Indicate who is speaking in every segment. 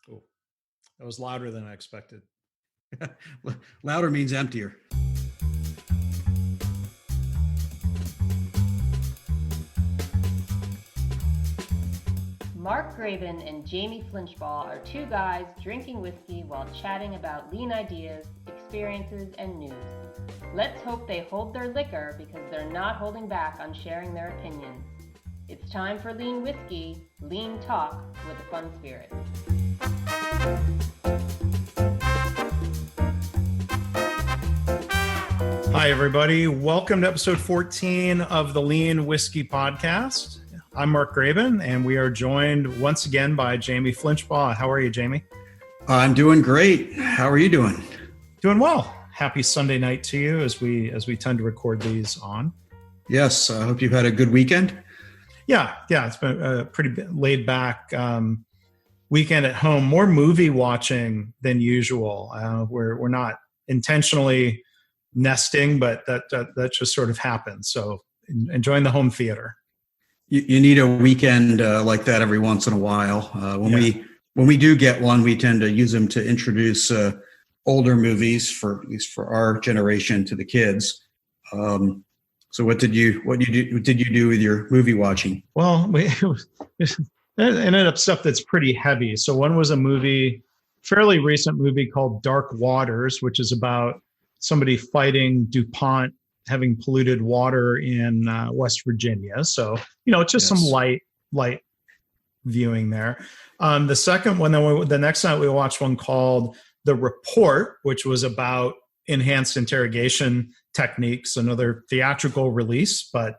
Speaker 1: Oh, that was louder than I expected.
Speaker 2: Louder means emptier.
Speaker 3: Mark Graban and Jamie Flinchbaugh are two guys drinking whiskey while chatting about lean ideas, experiences, and news. Let's hope they hold their liquor because they're not holding back on sharing their opinions. It's time for Lean Whiskey, Lean Talk with a Fun Spirit.
Speaker 1: Hi, everybody. Welcome to episode 14 of the Lean Whiskey Podcast. I'm Mark Graban, and we are joined once again by Jamie Flinchbaugh. How are you, Jamie?
Speaker 2: I'm doing great. How are you doing?
Speaker 1: Doing well. Happy Sunday night to you as we tend to record these on.
Speaker 2: Yes, I hope you've had a good weekend.
Speaker 1: Yeah, it's been a pretty laid back weekend at home. More movie watching than usual. We're not intentionally nesting, but that just sort of happens. So enjoying the home theater.
Speaker 2: You need a weekend like that every once in a while. When we do get one, we tend to use them to introduce older movies, at least for our generation, to the kids. So what did you do with your movie watching?
Speaker 1: Well, it ended up stuff that's pretty heavy. So one was a fairly recent movie called Dark Waters, which is about somebody fighting DuPont having polluted water in West Virginia. So, just some light viewing there. The second one, the next night we watched one called The Report, which was about enhanced interrogation techniques, another theatrical release, but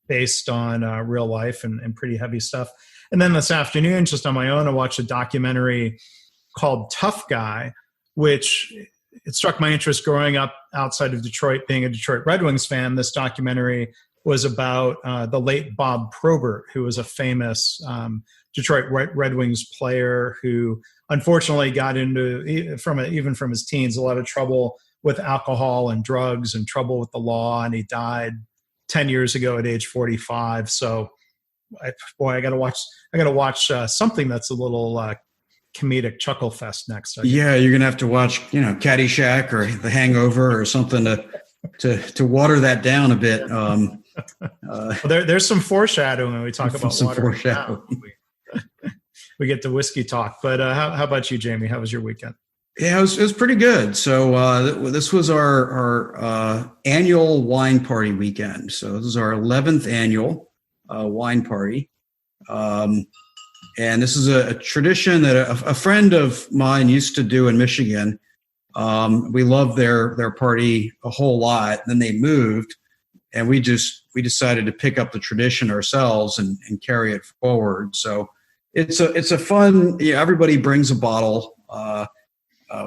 Speaker 1: based on real life and pretty heavy stuff. And then this afternoon, just on my own, I watched a documentary called Tough Guy, which it struck my interest growing up outside of Detroit, being a Detroit Red Wings fan. This documentary was about the late Bob Probert, who was a famous Detroit Red Wings player who unfortunately got into, even from his teens, a lot of trouble with alcohol and drugs and trouble with the law. And he died 10 years ago at age 45. So I got to watch something that's a little comedic chuckle fest next.
Speaker 2: Yeah, you're gonna have to watch, Caddyshack or The Hangover or something to water that down a bit.
Speaker 1: Well, there's some foreshadowing when we talk about water. We get to whiskey talk. But how about you, Jamie? How was your weekend?
Speaker 2: Yeah, it was pretty good. So this was our annual wine party weekend. So this is our 11th annual wine party. And this is a tradition that a friend of mine used to do in Michigan. We loved their party a whole lot. Then they moved, and we decided to pick up the tradition ourselves and carry it forward. So it's a fun. Everybody brings a bottle.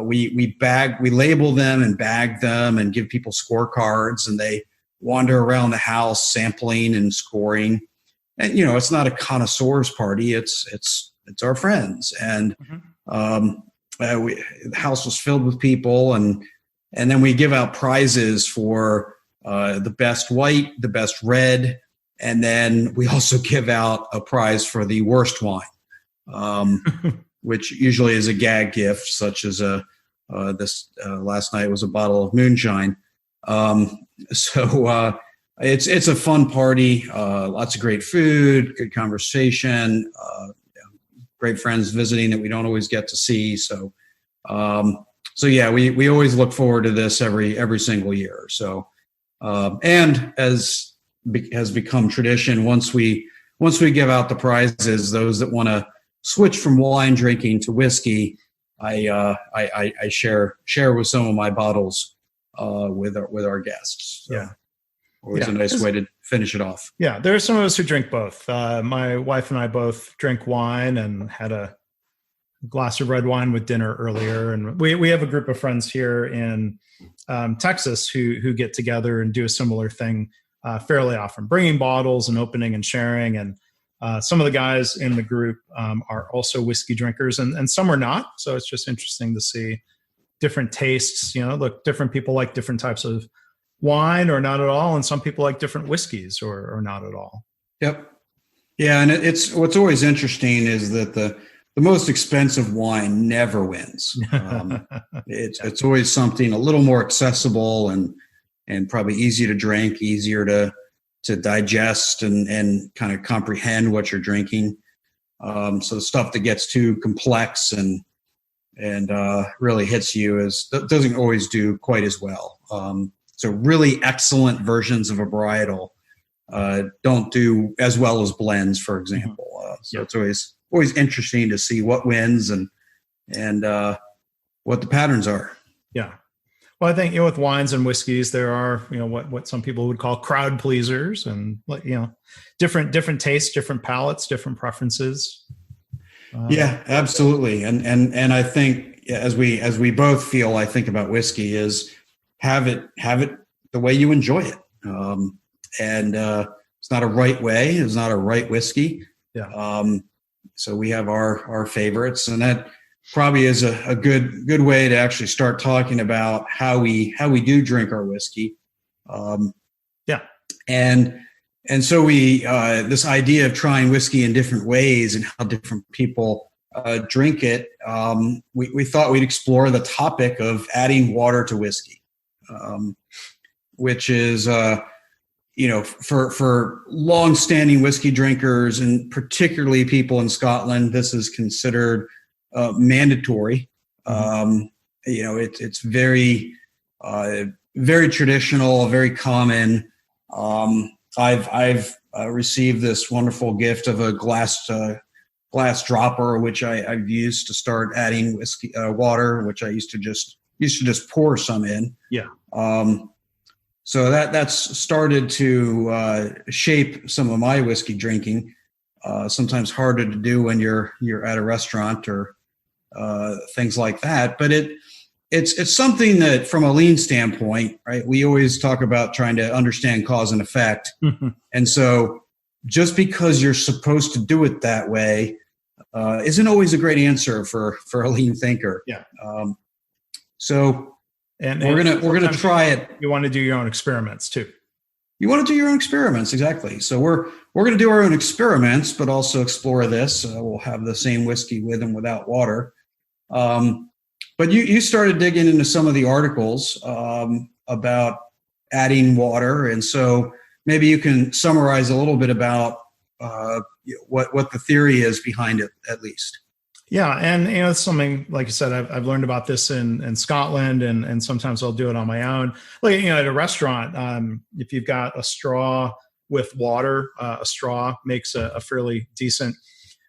Speaker 2: We label them and bag them and give people scorecards, and they wander around the house sampling and scoring. And it's not a connoisseur's party; it's our friends, and the house was filled with people, and then we give out prizes for the best white, the best red, and then we also give out a prize for the worst wine, which usually is a gag gift, such as this last night was a bottle of moonshine. It's a fun party, lots of great food, good conversation, great friends visiting that we don't always get to see. So yeah, we always look forward to this every single year. So, and as has become tradition, once we give out the prizes, those that want to switch from wine drinking to whiskey, I share with some of my bottles with our guests. So.
Speaker 1: Yeah.
Speaker 2: Always a nice way to finish it off.
Speaker 1: Yeah, there are some of us who drink both. My wife and I both drink wine and had a glass of red wine with dinner earlier. And we have a group of friends here in Texas who get together and do a similar thing fairly often, bringing bottles and opening and sharing. And some of the guys in the group are also whiskey drinkers, and some are not. So it's just interesting to see different tastes. Look, different people like different types of wine or not at all, and some people like different whiskeys or not at all.
Speaker 2: Yep. Yeah, and it's what's always interesting is that the the most expensive wine never wins. It's always something a little more accessible and probably easy to drink, easier to digest and kind of comprehend what you're drinking. So the stuff that gets too complex and really hits you doesn't always do quite as well. So really excellent versions of a varietal don't do as well as blends, for example. So it's always interesting to see what wins and what the patterns are.
Speaker 1: Yeah. Well, I think, with wines and whiskeys, there are, what some people would call crowd pleasers, and, different tastes, different palates, different preferences.
Speaker 2: Yeah, absolutely. And I think as we both feel, I think about whiskey is have it the way you enjoy it. It's not a right way. It's not a right whiskey.
Speaker 1: Yeah.
Speaker 2: So we have our favorites, and that probably is a good way to actually start talking about how we do drink our whiskey.
Speaker 1: Yeah.
Speaker 2: And so we this idea of trying whiskey in different ways and how different people drink it, we thought we'd explore the topic of adding water to whiskey, which is for long-standing whiskey drinkers, and particularly people in Scotland, this is considered mandatory. It's very very traditional, very common. I've received this wonderful gift of a glass dropper, which I've used to start adding whiskey water, which I used to just pour some in.
Speaker 1: Yeah.
Speaker 2: So that's started to shape some of my whiskey drinking. Sometimes harder to do when you're at a restaurant or things like that. But it's something that, from a lean standpoint, right? We always talk about trying to understand cause and effect, and so just because you're supposed to do it that way isn't always a great answer for a lean thinker.
Speaker 1: Yeah.
Speaker 2: And we're gonna try it.
Speaker 1: You want to do your own experiments too.
Speaker 2: You want to do your own experiments, exactly. So we're gonna do our own experiments, but also explore this. We'll have the same whiskey with and without water. But you started digging into some of the articles about adding water, and so maybe you can summarize a little bit about what the theory is behind it, at least.
Speaker 1: Yeah, and it's something, like you said, I've learned about this in Scotland, and sometimes I'll do it on my own. Like, at a restaurant, if you've got a straw with water, a straw makes a fairly decent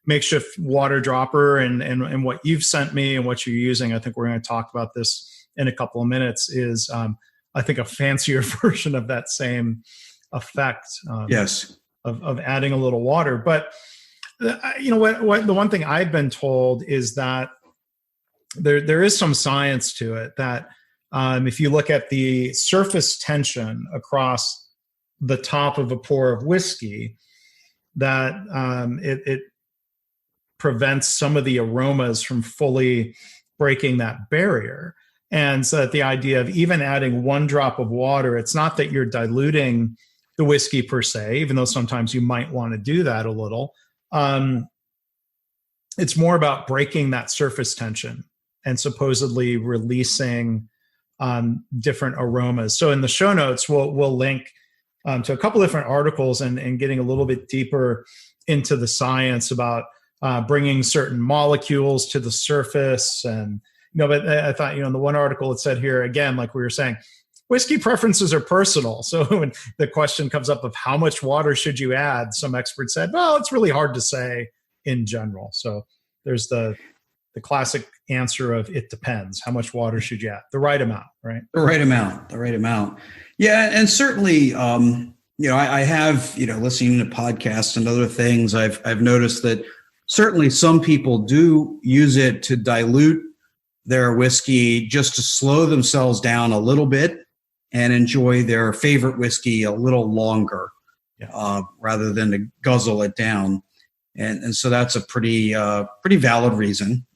Speaker 1: makeshift water dropper. And what you've sent me and what you're using, I think we're going to talk about this in a couple of minutes, is I think a fancier version of that same effect.
Speaker 2: Yes.
Speaker 1: Of adding a little water, but what the one thing I've been told is that there is some science to it, that if you look at the surface tension across the top of a pour of whiskey, that it prevents some of the aromas from fully breaking that barrier. And so that the idea of even adding one drop of water, it's not that you're diluting the whiskey per se, even though sometimes you might want to do that a little. It's more about breaking that surface tension and supposedly releasing different aromas. So in the show notes, we'll link to a couple different articles and getting a little bit deeper into the science about bringing certain molecules to the surface. And but I thought, in the one article it said here, again, like we were saying, whiskey preferences are personal. So when the question comes up of how much water should you add, some experts said, well, it's really hard to say in general. So there's the classic answer of it depends. How much water should you add? The right amount, right?
Speaker 2: The right amount. Yeah. And certainly, I have, listening to podcasts and other things, I've noticed that certainly some people do use it to dilute their whiskey just to slow themselves down a little bit and enjoy their favorite whiskey a little longer, rather than to guzzle it down. And so that's a pretty valid reason.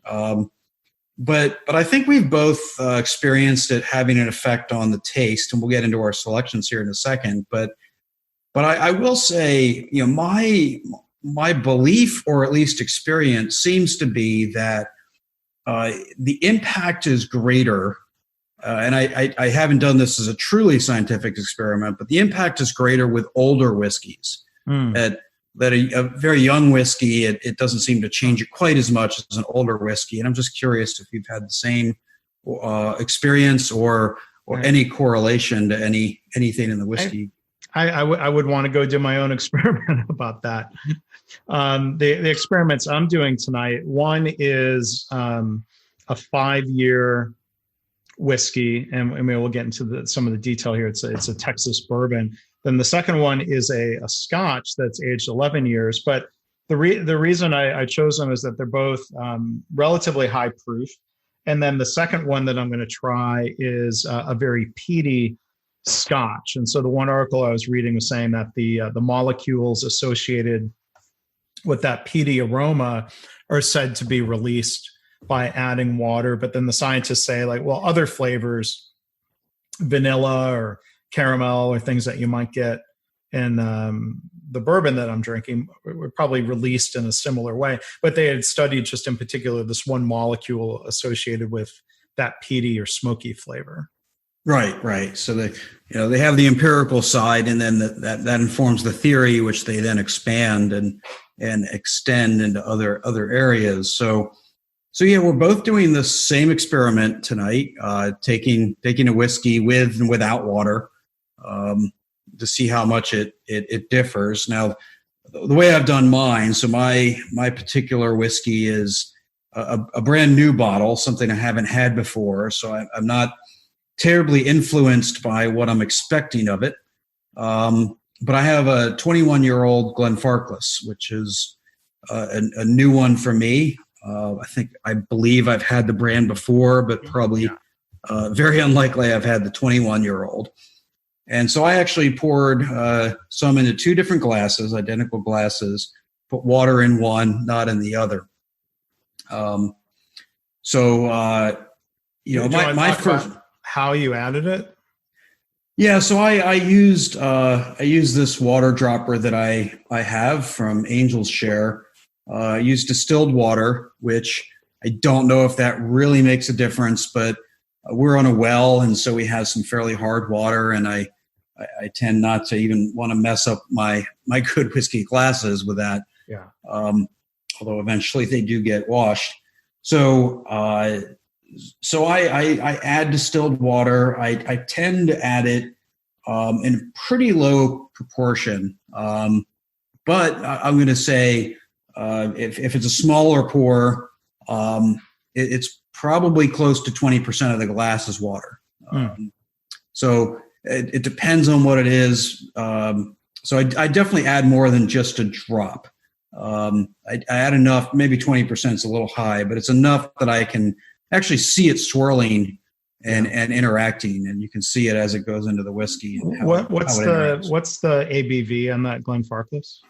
Speaker 2: But I think we've both experienced it having an effect on the taste, and we'll get into our selections here in a second. But I will say, my belief, or at least experience, seems to be that the impact is greater. And I haven't done this as a truly scientific experiment, but the impact is greater with older whiskeys. That a very young whiskey, it doesn't seem to change it quite as much as an older whiskey. And I'm just curious if you've had the same experience or any correlation to anything in the whiskey.
Speaker 1: I would want to go do my own experiment about that. The experiments I'm doing tonight, one is a 5-year whiskey, and maybe we'll get into some of the detail here. It's a Texas bourbon. Then the second one is a Scotch that's aged 11 years. But the reason I chose them is that they're both relatively high proof. And then the second one that I'm going to try is a very peaty Scotch. And so the one article I was reading was saying that the molecules associated with that peaty aroma are said to be released by adding water. But then the scientists say, like, well, other flavors, vanilla or caramel or things that you might get in the bourbon that I'm drinking, were probably released in a similar way. But they had studied just in particular this one molecule associated with that peaty or smoky flavor.
Speaker 2: Right. So they have the empirical side, and then that informs the theory, which they then expand and extend into other areas. So yeah, we're both doing the same experiment tonight, taking a whiskey with and without water, to see how much it differs. Now, the way I've done mine, so my particular whiskey is a brand new bottle, something I haven't had before. So I'm not terribly influenced by what I'm expecting of it. But I have a 21-year-old Glenfarclas, which is a new one for me. I believe I've had the brand before, but probably very unlikely I've had the 21-year-old. And so I actually poured some into 2 different glasses, identical glasses, put water in one, not in the other. My first,
Speaker 1: how you added it?
Speaker 2: Yeah, so I used this water dropper that I have from Angel's Share. I used distilled water, which I don't know if that really makes a difference, but we're on a well, and so we have some fairly hard water, and I tend not to even want to mess up my good whiskey glasses with that.
Speaker 1: Yeah.
Speaker 2: Although eventually they do get washed. So I add distilled water. I tend to add it in a pretty low proportion. But I'm going to say if it's a smaller pour, it's probably close to 20% of the glass is water. So it depends on what it is. So I definitely add more than just a drop. I add enough, maybe 20% is a little high, but it's enough that I can actually see it swirling and interacting, and you can see it as it goes into the whiskey. And
Speaker 1: what's the ABV on that Glenfarclas?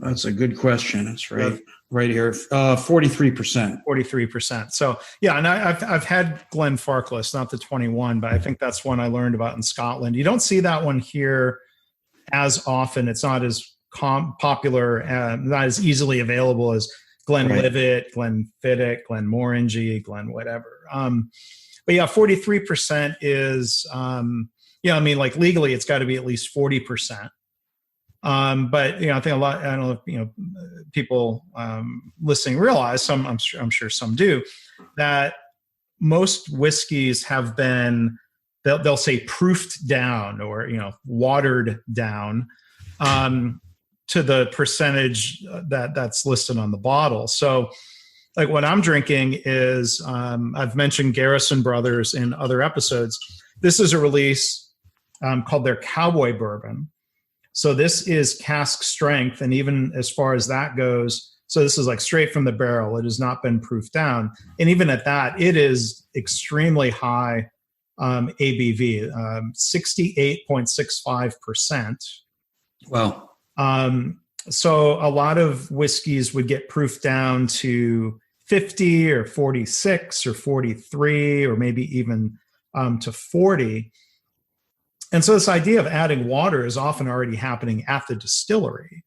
Speaker 2: That's a good question. It's right here, 43%.
Speaker 1: 43%. So yeah, and I've had Glenfarclas, not the 21, but I think that's one I learned about in Scotland. You don't see that one here as often. It's not as popular, not as easily available as Glenlivet, Glenfiddich, Glenmorangie, Glen whatever. But yeah, 43% is, like legally it's got to be at least 40%. But I think I don't know if people listening realize, I'm sure some do, that most whiskeys have been, they'll say proofed down or watered down to the percentage that's listed on the bottle. So like what I'm drinking is, I've mentioned Garrison Brothers in other episodes. This is a release called their Cowboy Bourbon. So this is cask strength, and even as far as that goes, so this is like straight from the barrel. It has not been proofed down, and even at that, it is extremely high ABV, 68.65%.
Speaker 2: Wow.
Speaker 1: So a lot of whiskeys would get proofed down to 50 or 46 or 43 or maybe even to 40. And so this idea of adding water is often already happening at the distillery.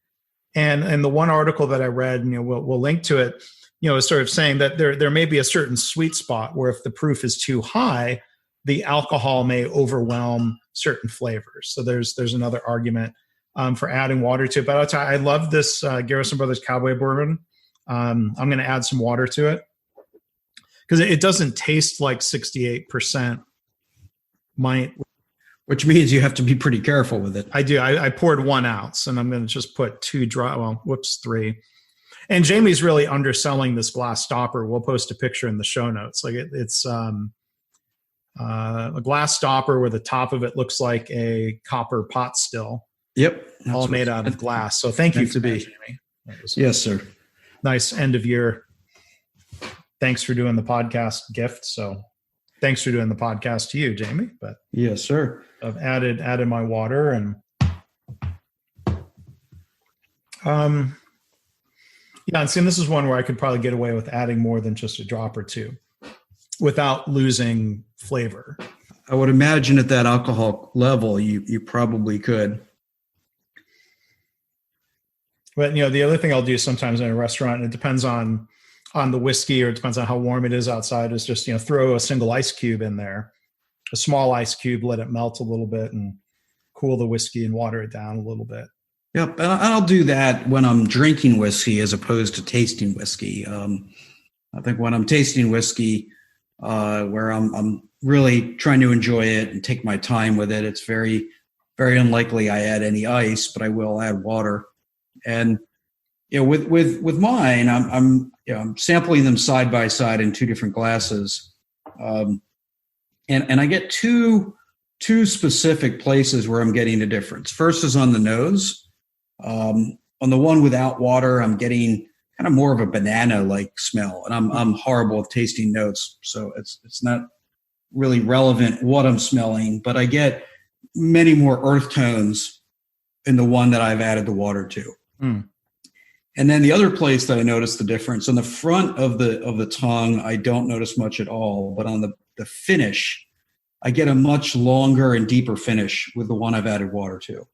Speaker 1: And the one article that I read, and we'll link to it, is sort of saying that there may be a certain sweet spot where if the proof is too high, the alcohol may overwhelm certain flavors. So there's another argument for adding water to it. But I'll tell you, I love this Garrison Brothers Cowboy Bourbon. I'm going to add some water to it because it doesn't taste like 68%
Speaker 2: which means you have to be pretty careful with it.
Speaker 1: I do. I poured 1 ounce, and I'm going to just put 3. And Jamie's really underselling this glass stopper. We'll post a picture in the show notes. Like it's a glass stopper where the top of it looks like a copper pot still.
Speaker 2: Yep.
Speaker 1: All made out of glass. So thank you for that, Jamie.
Speaker 2: Yes, sir.
Speaker 1: Nice end of year. Thanks for doing the podcast gift. So thanks for doing the podcast to you, Jamie. But
Speaker 2: yes, sir.
Speaker 1: I've added my water and and see, this is one where I could probably get away with adding more than just a drop or two without losing flavor.
Speaker 2: I would imagine at that alcohol level, you probably could.
Speaker 1: But the other thing I'll do sometimes in a restaurant, and it depends on the whiskey, or it depends on how warm it is outside, is just throw a single ice cube in there, a small ice cube, let it melt a little bit and cool the whiskey and water it down a little bit.
Speaker 2: Yep, and I'll do that when I'm drinking whiskey as opposed to tasting whiskey. I think when I'm tasting whiskey, where I'm really trying to enjoy it and take my time with it, it's very, very unlikely I add any ice, but I will add water. And with mine, I'm sampling them side by side in 2 different glasses, and I get two specific places where I'm getting a difference. First is on the nose. On the one without water, I'm getting kind of more of a banana-like smell, and I'm horrible with tasting notes, so it's not really relevant what I'm smelling. But I get many more earth tones in the one that I've added the water to. Mm. And then the other place that I noticed the difference on the front of the tongue, I don't notice much at all, but on the finish, I get a much longer and deeper finish with the one I've added water to.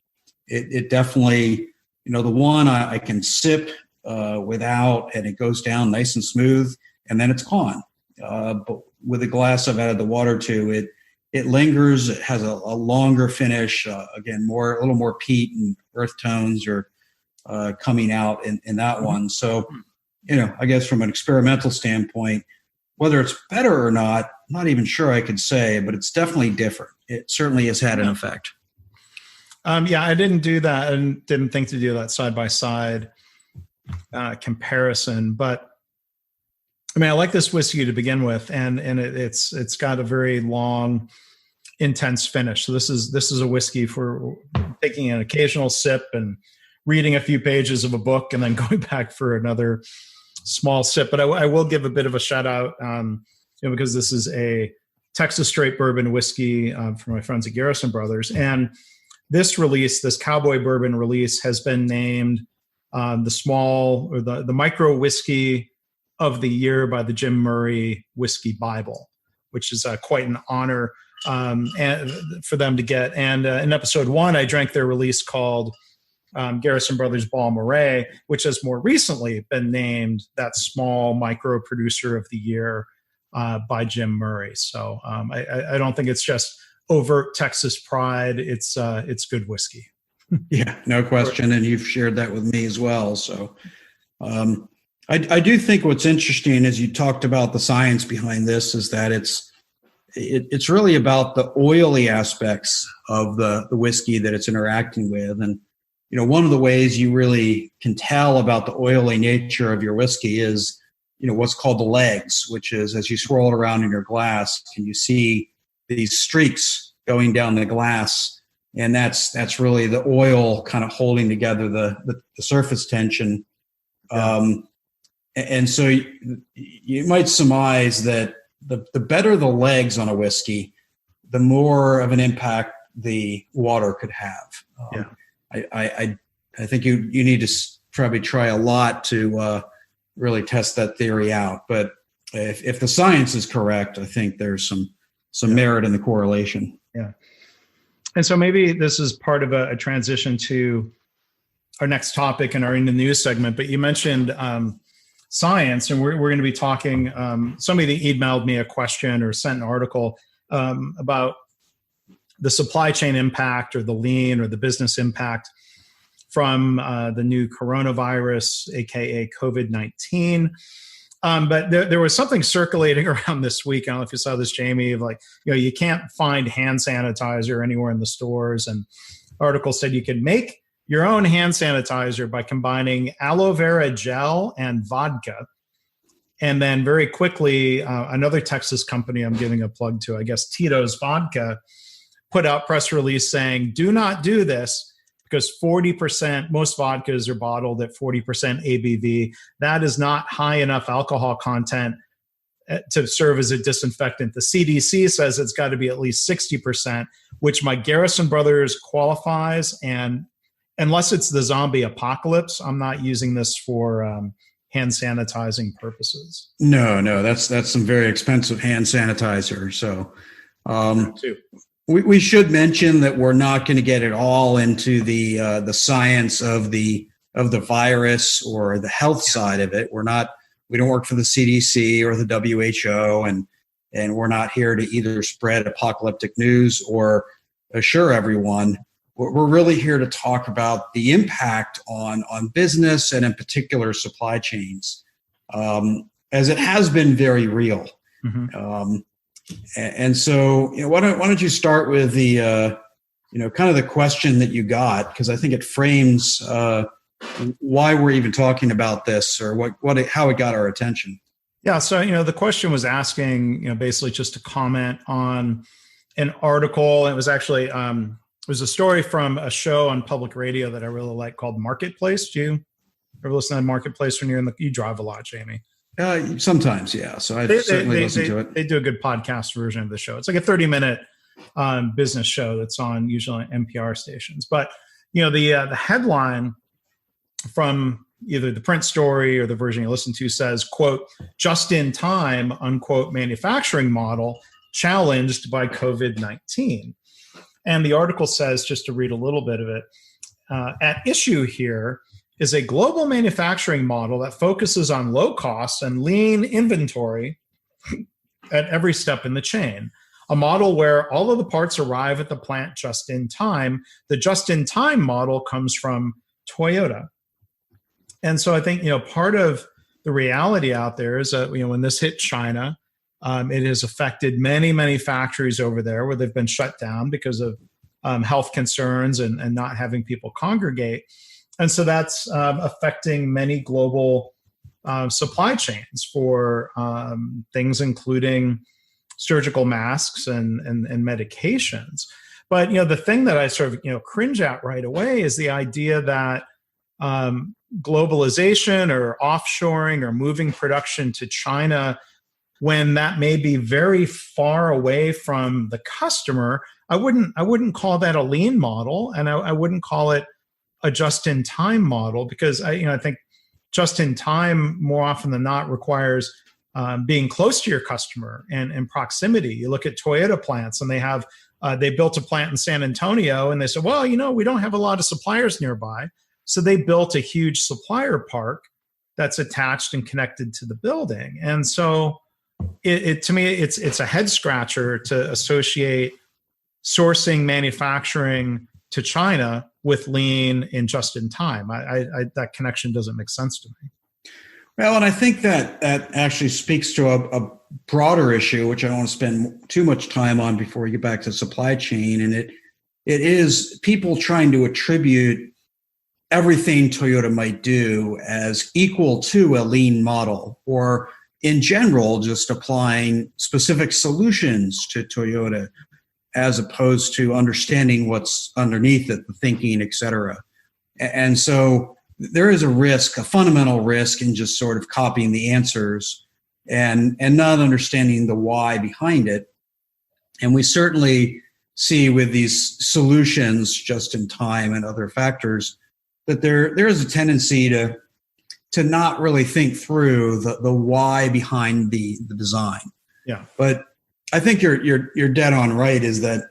Speaker 2: It definitely, the one I can sip without, and it goes down nice and smooth, and then it's gone. But with a glass I've added the water to, it lingers. It has a longer finish. Again, a little more peat and earth tones are coming out in that one. So, I guess from an experimental standpoint, whether it's better or not, I'm not even sure I could say, but it's definitely different. It certainly has had an effect.
Speaker 1: I didn't do that and didn't think to do that side-by-side comparison. But I like this whiskey to begin with, and it's got a very long, intense finish. So this is a whiskey for taking an occasional sip and reading a few pages of a book and then going back for another small sip. But I will give a bit of a shout out, because this is a Texas straight bourbon whiskey from my friends at Garrison Brothers, and this Cowboy Bourbon release has been named the micro whiskey of the year by the Jim Murray Whiskey Bible, which is quite an honor and for them to get. And in episode 1, I drank their release called Garrison Brothers Ball Murray, which has more recently been named that small micro producer of the year by Jim Murray. So I don't think it's just overt Texas pride. It's good whiskey.
Speaker 2: Yeah, no question. And you've shared that with me as well. So I do think what's interesting, as you talked about the science behind this, is that it's really about the oily aspects of the whiskey that it's interacting with. And, one of the ways you really can tell about the oily nature of your whiskey is, what's called the legs, which is as you swirl it around in your glass, can you see these streaks going down the glass? And that's really the oil kind of holding together the surface tension. And so you might surmise that the better the legs on a whiskey, the more of an impact the water could have. I think you need to probably try a lot to really test that theory out. But if the science is correct, I think there's some merit in the correlation.
Speaker 1: Yeah. And so maybe this is part of a transition to our next topic in our in the news segment, but you mentioned science, and we're going to be talking. Somebody emailed me a question or sent an article about the supply chain impact or the lean or the business impact from the new coronavirus, aka COVID-19. But there was something circulating around this week. I don't know if you saw this, Jamie, of like, you can't find hand sanitizer anywhere in the stores. And the article said you can make your own hand sanitizer by combining aloe vera gel and vodka. And then very quickly, another Texas company I'm giving a plug to, I guess Tito's Vodka, put out press release saying, do not do this because 40%, most vodkas are bottled at 40% ABV. That is not high enough alcohol content to serve as a disinfectant. The CDC says it's got to be at least 60%, which my Garrison Brothers qualifies. And unless it's the zombie apocalypse, I'm not using this for hand sanitizing purposes.
Speaker 2: No, that's some very expensive hand sanitizer. So we should mention that we're not going to get it all into the science of the virus or the health side of it. We don't work for the CDC or the WHO, and we're not here to either spread apocalyptic news or assure everyone. We're really here to talk about the impact on business and in particular supply chains, as it has been very real. Mm-hmm. And so, why don't you start with the, kind of the question that you got, because I think it frames why we're even talking about this or how it got our attention.
Speaker 1: Yeah. So, the question was asking, basically just to comment on an article. It was actually, it was a story from a show on public radio that I really like called Marketplace. Do you ever listen to Marketplace when you drive a lot, Jamie?
Speaker 2: Sometimes, yeah. So I certainly listen to it.
Speaker 1: They do a good podcast version of the show. It's like a 30-minute business show that's on usually on NPR stations. But the headline from either the print story or the version you listen to says, quote, "Just in time," unquote, "manufacturing model challenged by COVID-19." And the article says, just to read a little bit of it, at issue here is a global manufacturing model that focuses on low costs and lean inventory at every step in the chain. A model where all of the parts arrive at the plant just in time. The just-in-time model comes from Toyota. And so I think, part of the reality out there is that, when this hit China, it has affected many, many factories over there where they've been shut down because of health concerns and not having people congregate. And so that's affecting many global supply chains for things including surgical masks and medications. But, the thing that I sort of, cringe at right away is the idea that globalization or offshoring or moving production to China, when that may be very far away from the customer, I wouldn't call that a lean model, and I wouldn't call it a just-in-time model, because I think just-in-time more often than not requires being close to your customer and proximity. You look at Toyota plants, and they built a plant in San Antonio, and they said, well, we don't have a lot of suppliers nearby, so they built a huge supplier park that's attached and connected to the building. And so, to me, it's a head scratcher to associate sourcing manufacturing to China with lean and just in time. I that connection doesn't make sense to me.
Speaker 2: Well, and I think that actually speaks to a broader issue, which I don't want to spend too much time on before we get back to supply chain. And it is people trying to attribute everything Toyota might do as equal to a lean model, or in general, just applying specific solutions to Toyota, as opposed to understanding what's underneath it, the thinking, et cetera. And so there is a fundamental risk in just sort of copying the answers and not understanding the why behind it. And we certainly see with these solutions, just in time and other factors, that there is a tendency to not really think through the why behind the design.
Speaker 1: Yeah.
Speaker 2: But I think you're dead on right, is that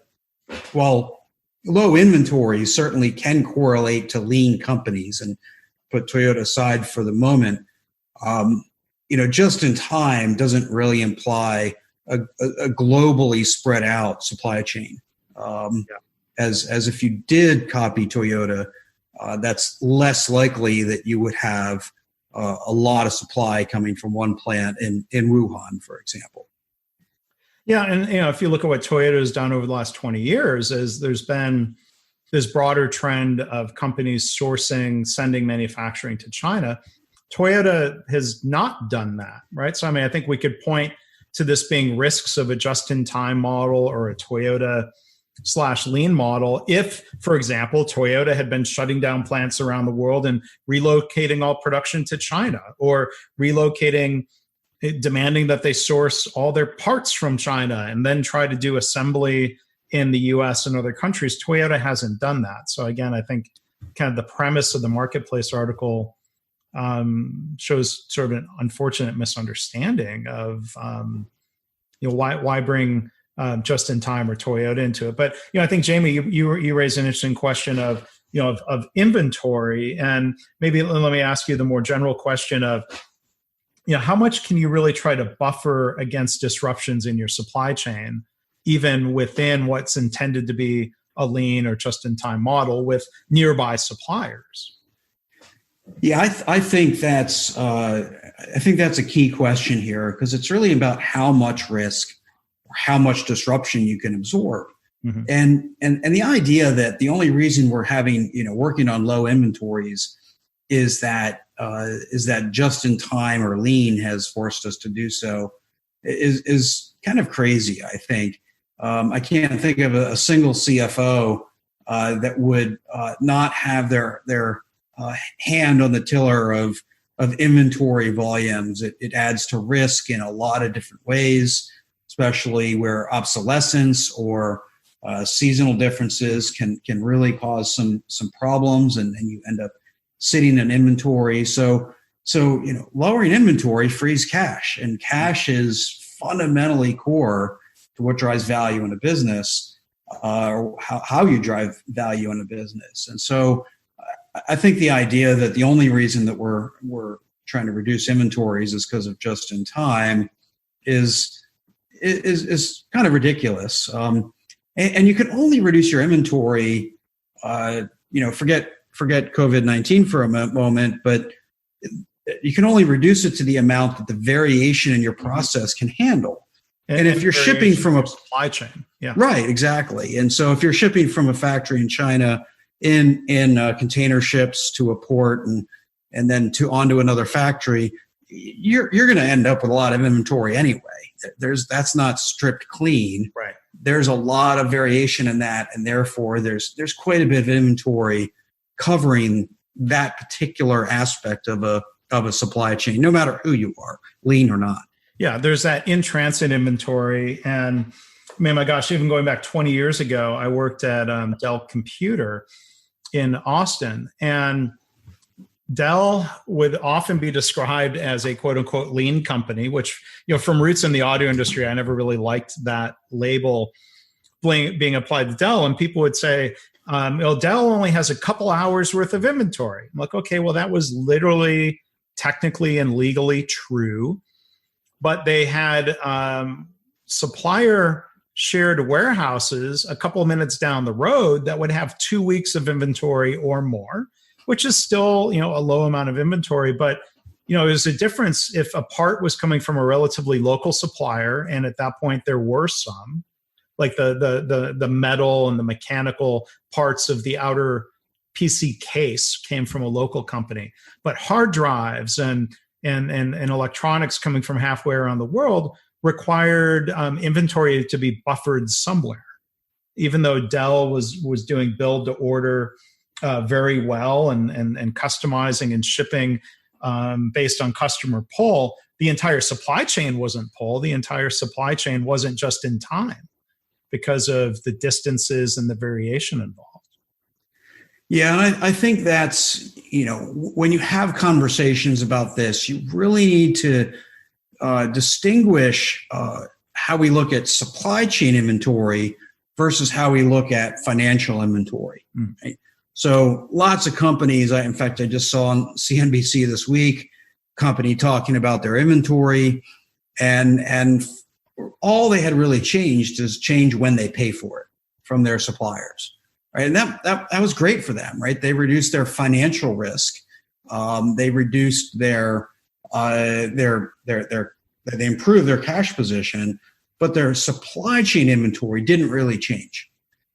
Speaker 2: while low inventories certainly can correlate to lean companies, and put Toyota aside for the moment. Just in time doesn't really imply a globally spread out supply chain. As if you did copy Toyota, that's less likely that you would have a lot of supply coming from one plant in Wuhan, for example.
Speaker 1: Yeah, and if you look at what Toyota has done over the last 20 years, is there's been this broader trend of companies sending manufacturing to China. Toyota has not done that, right? So, I think we could point to this being risks of a just-in-time model or a Toyota/lean model if, for example, Toyota had been shutting down plants around the world and relocating all production to China, or demanding that they source all their parts from China and then try to do assembly in the US and other countries. Toyota hasn't done that. So again, I think kind of the premise of the Marketplace article shows sort of an unfortunate misunderstanding of why bring just in time or Toyota into it. But I think, Jamie, you raised an interesting question of inventory, and maybe let me ask you the more general question of how much can you really try to buffer against disruptions in your supply chain, even within what's intended to be a lean or just-in-time model with nearby suppliers?
Speaker 2: Yeah, I think that's a key question here, because it's really about how much risk or how much disruption you can absorb. Mm-hmm. And the idea that the only reason we're working on low inventories is that just in time or lean has forced us to do so is kind of crazy, I think. I can't think of a single CFO that would not have their hand on the tiller of inventory volumes. It adds to risk in a lot of different ways, especially where obsolescence or seasonal differences can really cause some problems, and you end up sitting in inventory. So lowering inventory frees cash, and cash is fundamentally core to what drives value in a business, or how you drive value in a business. And so I think the idea that the only reason that we're trying to reduce inventories is because of just in time is kind of ridiculous. And you can only reduce your inventory, forget COVID-19 for a moment, but you can only reduce it to the amount that the variation in your process can handle. And if you're shipping from a
Speaker 1: supply chain, yeah,
Speaker 2: right, exactly. And so if you're shipping from a factory in China in container ships to a port and then onto another factory, you're going to end up with a lot of inventory anyway. That's not stripped clean.
Speaker 1: Right.
Speaker 2: There's a lot of variation in that, and therefore there's quite a bit of inventory covering that particular aspect of a supply chain, no matter who you are, lean or not.
Speaker 1: Yeah, there's that in-transit inventory. And my gosh, even going back 20 years ago, I worked at Dell Computer in Austin, and Dell would often be described as a quote unquote lean company, which, from roots in the audio industry, I never really liked that label being applied to Dell. And people would say, Dell only has a couple hours worth of inventory. I'm like, okay, well, that was literally, technically, and legally true. But they had supplier shared warehouses a couple of minutes down the road that would have 2 weeks of inventory or more, which is still, a low amount of inventory. But, there's a difference if a part was coming from a relatively local supplier, and at that point there were some, like the metal and the mechanical parts of the outer PC case came from a local company. But hard drives and electronics coming from halfway around the world required inventory to be buffered somewhere. Even though Dell was doing build to order very well and customizing and shipping based on customer pull, the entire supply chain wasn't pull. The entire supply chain wasn't just in time because of the distances and the variation involved.
Speaker 2: Yeah, and I think that's, when you have conversations about this, you really need to distinguish how we look at supply chain inventory versus how we look at financial inventory. Right? So lots of companies, in fact, I just saw on CNBC this week, company talking about their inventory, and all they had really changed is change when they pay for it from their suppliers. Right. And that was great for them, right? They reduced their financial risk. They reduced they improved their cash position, but their supply chain inventory didn't really change.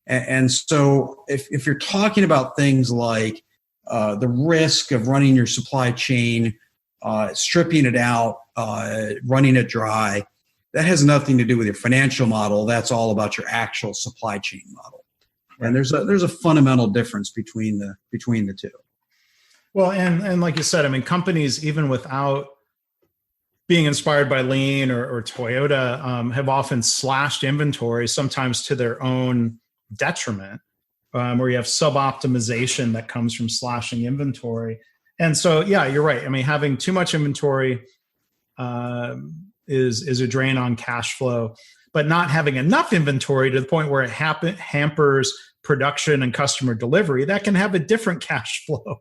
Speaker 2: And so if you're talking about things like the risk of running your supply chain, stripping it out, running it dry, that has nothing to do with your financial model. That's all about your actual supply chain model. And there's a fundamental difference between the two.
Speaker 1: Well, and like you said, I mean, companies, even without being inspired by Lean or Toyota, have often slashed inventory, sometimes to their own detriment, where you have sub-optimization that comes from slashing inventory. And so, yeah, you're right. I mean, having too much inventory is a drain on cash flow, but not having enough inventory to the point where it hampers production and customer delivery, that can have a different cash flow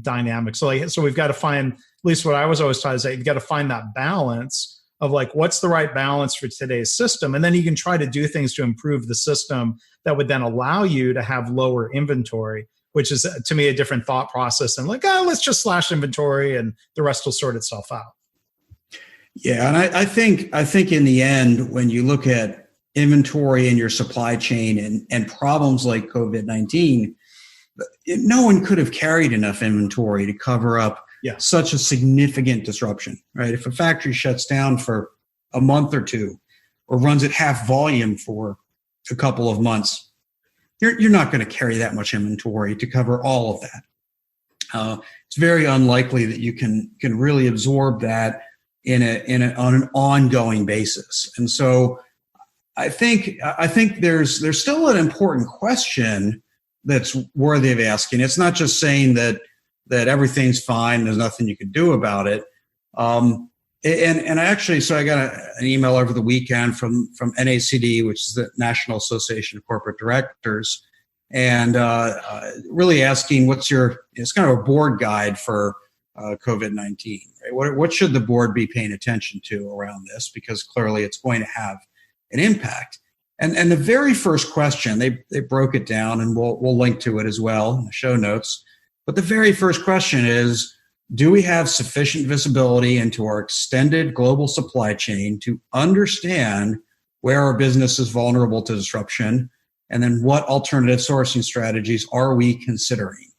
Speaker 1: dynamic. So we've got to find, at least what I was always taught is that you've got to find that balance of like, what's the right balance for today's system? And then you can try to do things to improve the system that would then allow you to have lower inventory, which is, to me, a different thought process than like, let's just slash inventory and the rest will sort itself out.
Speaker 2: Yeah, and I think in the end, when you look at inventory in your supply chain and problems like COVID-19, no one could have carried enough inventory to cover up such a significant disruption, right? If a factory shuts down for a month or two or runs at half volume for a couple of months, you're not going to carry that much inventory to cover all of that. It's very unlikely that you can really absorb that on an ongoing basis. And so I think there's still an important question that's worthy of asking. It's not just saying that everything's fine, there's nothing you can do about it. And I actually, so I got an email over the weekend from NACD, which is the National Association of Corporate Directors, and really asking it's kind of a board guide for COVID-19. Right? What should the board be paying attention to around this? Because clearly it's going to have an impact. And the very first question, they broke it down, and we'll link to it as well in the show notes. But the very first question is, do we have sufficient visibility into our extended global supply chain to understand where our business is vulnerable to disruption? And then what alternative sourcing strategies are we considering?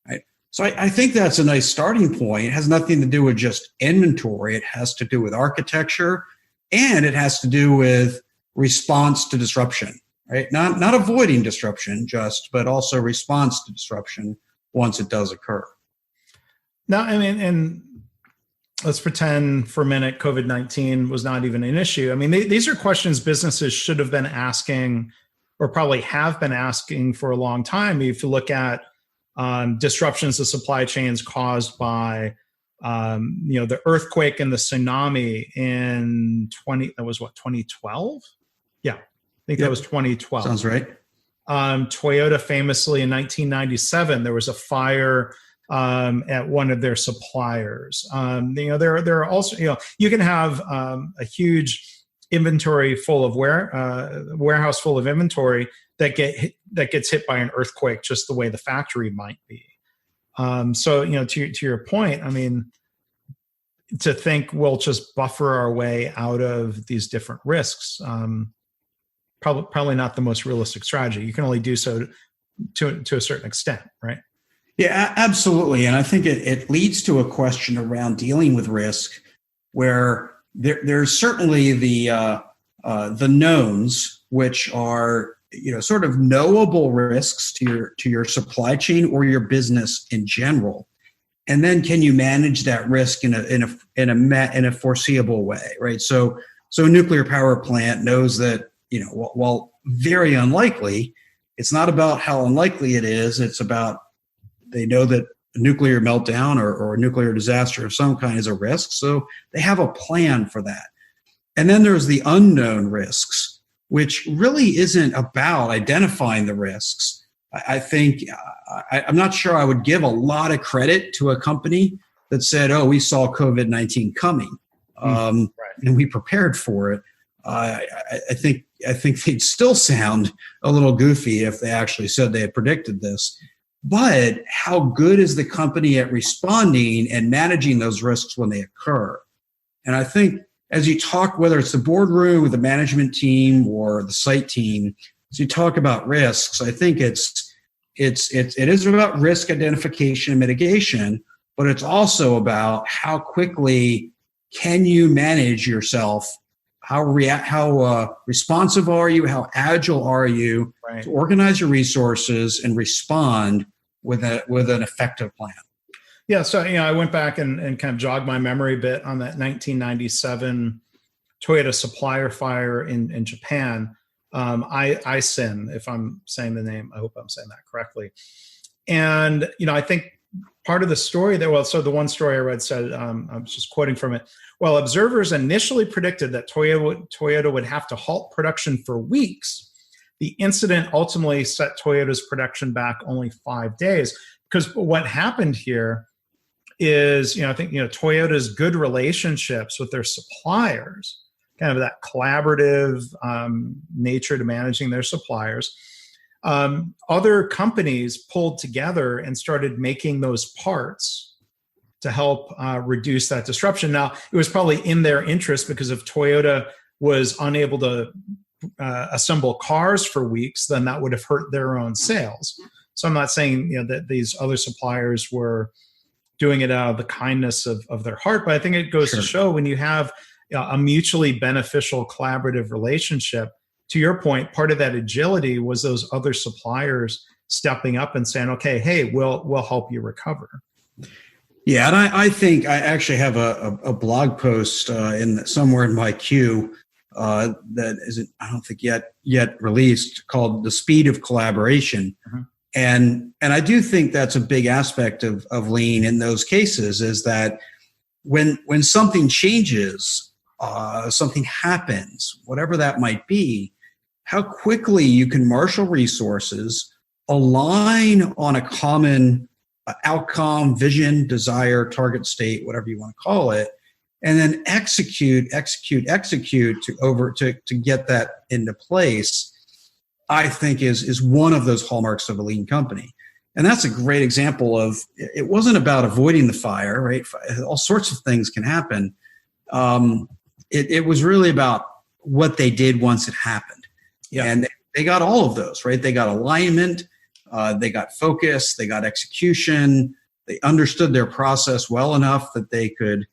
Speaker 2: Right? So I think that's a nice starting point. It has nothing to do with just inventory. It has to do with architecture, and it has to do with response to disruption, right? Not avoiding disruption but also response to disruption once it does occur.
Speaker 1: Now, I mean, and let's pretend for a minute COVID-19 was not even an issue. I mean, these are questions businesses should have been asking, or probably have been asking for a long time. If you look at disruptions to supply chains caused by the earthquake and the tsunami in 2012? Yeah, I think that was 2012.
Speaker 2: Sounds right.
Speaker 1: Toyota famously in 1997, there was a fire at one of their suppliers. There are also, you can have a huge inventory full of warehouse full of inventory that gets hit by an earthquake, just the way the factory might be. So to your point, I mean, to think we'll just buffer our way out of these different risks, probably not the most realistic strategy. You can only do so to a certain extent, right?
Speaker 2: Yeah, absolutely. And I think it leads to a question around dealing with risk, where there's certainly the knowns, which are sort of knowable risks to your supply chain or your business in general. And then can you manage that risk in a foreseeable way, right? So a nuclear power plant knows that while very unlikely, it's not about how unlikely it is. It's about, they know that a nuclear meltdown or a nuclear disaster of some kind is a risk. So they have a plan for that. And then there's the unknown risks, which really isn't about identifying the risks. I think I'm not sure I would give a lot of credit to a company that said, "Oh, we saw COVID-19 coming,
Speaker 1: Right.
Speaker 2: and we prepared for it." I think they'd still sound a little goofy if they actually said they had predicted this. But how good is the company at responding and managing those risks when they occur? And I think as you talk, whether it's the boardroom or the management team or the site team, as you talk about risks, I think it is about risk identification and mitigation, but it's also about how quickly can you manage yourself. How responsive are you? How agile are you
Speaker 1: Right.
Speaker 2: to organize your resources and respond with an effective plan?
Speaker 1: Yeah, so I went back and kind of jogged my memory a bit on that 1997 Toyota supplier fire in Japan. Aisin, if I'm saying the name, I hope I'm saying that correctly. And I think part of the story there, so the one story I read said, I was just quoting from it. Well, observers initially predicted that Toyota would have to halt production for weeks. The incident ultimately set Toyota's production back only 5 days. Because what happened here is, I think, Toyota's good relationships with their suppliers, kind of that collaborative nature to managing their suppliers. Other companies pulled together and started making those parts to help reduce that disruption. Now, it was probably in their interest, because if Toyota was unable to assemble cars for weeks, then that would have hurt their own sales. So I'm not saying that these other suppliers were doing it out of the kindness of their heart, but I think it goes
Speaker 2: Sure.
Speaker 1: to show when you have a mutually beneficial collaborative relationship, to your point, part of that agility was those other suppliers stepping up and saying, okay, hey, we'll help you recover.
Speaker 2: Yeah, and I think I actually have a blog post somewhere in my queue that isn't, I don't think yet released, called "The Speed of Collaboration."
Speaker 1: Mm-hmm.
Speaker 2: And I do think that's a big aspect of lean in those cases, is that when something changes, something happens, whatever that might be, how quickly you can marshal resources, align on a common outcome, vision, desire, target state, whatever you want to call it, and then execute to get that into place, I think is one of those hallmarks of a lean company. And that's a great example of, it wasn't about avoiding the fire, right? All sorts of things can happen. It was really about what they did once it happened.
Speaker 1: Yeah.
Speaker 2: And they got all of those, right? They got alignment, they got focus, they got execution, they understood their process well enough that they could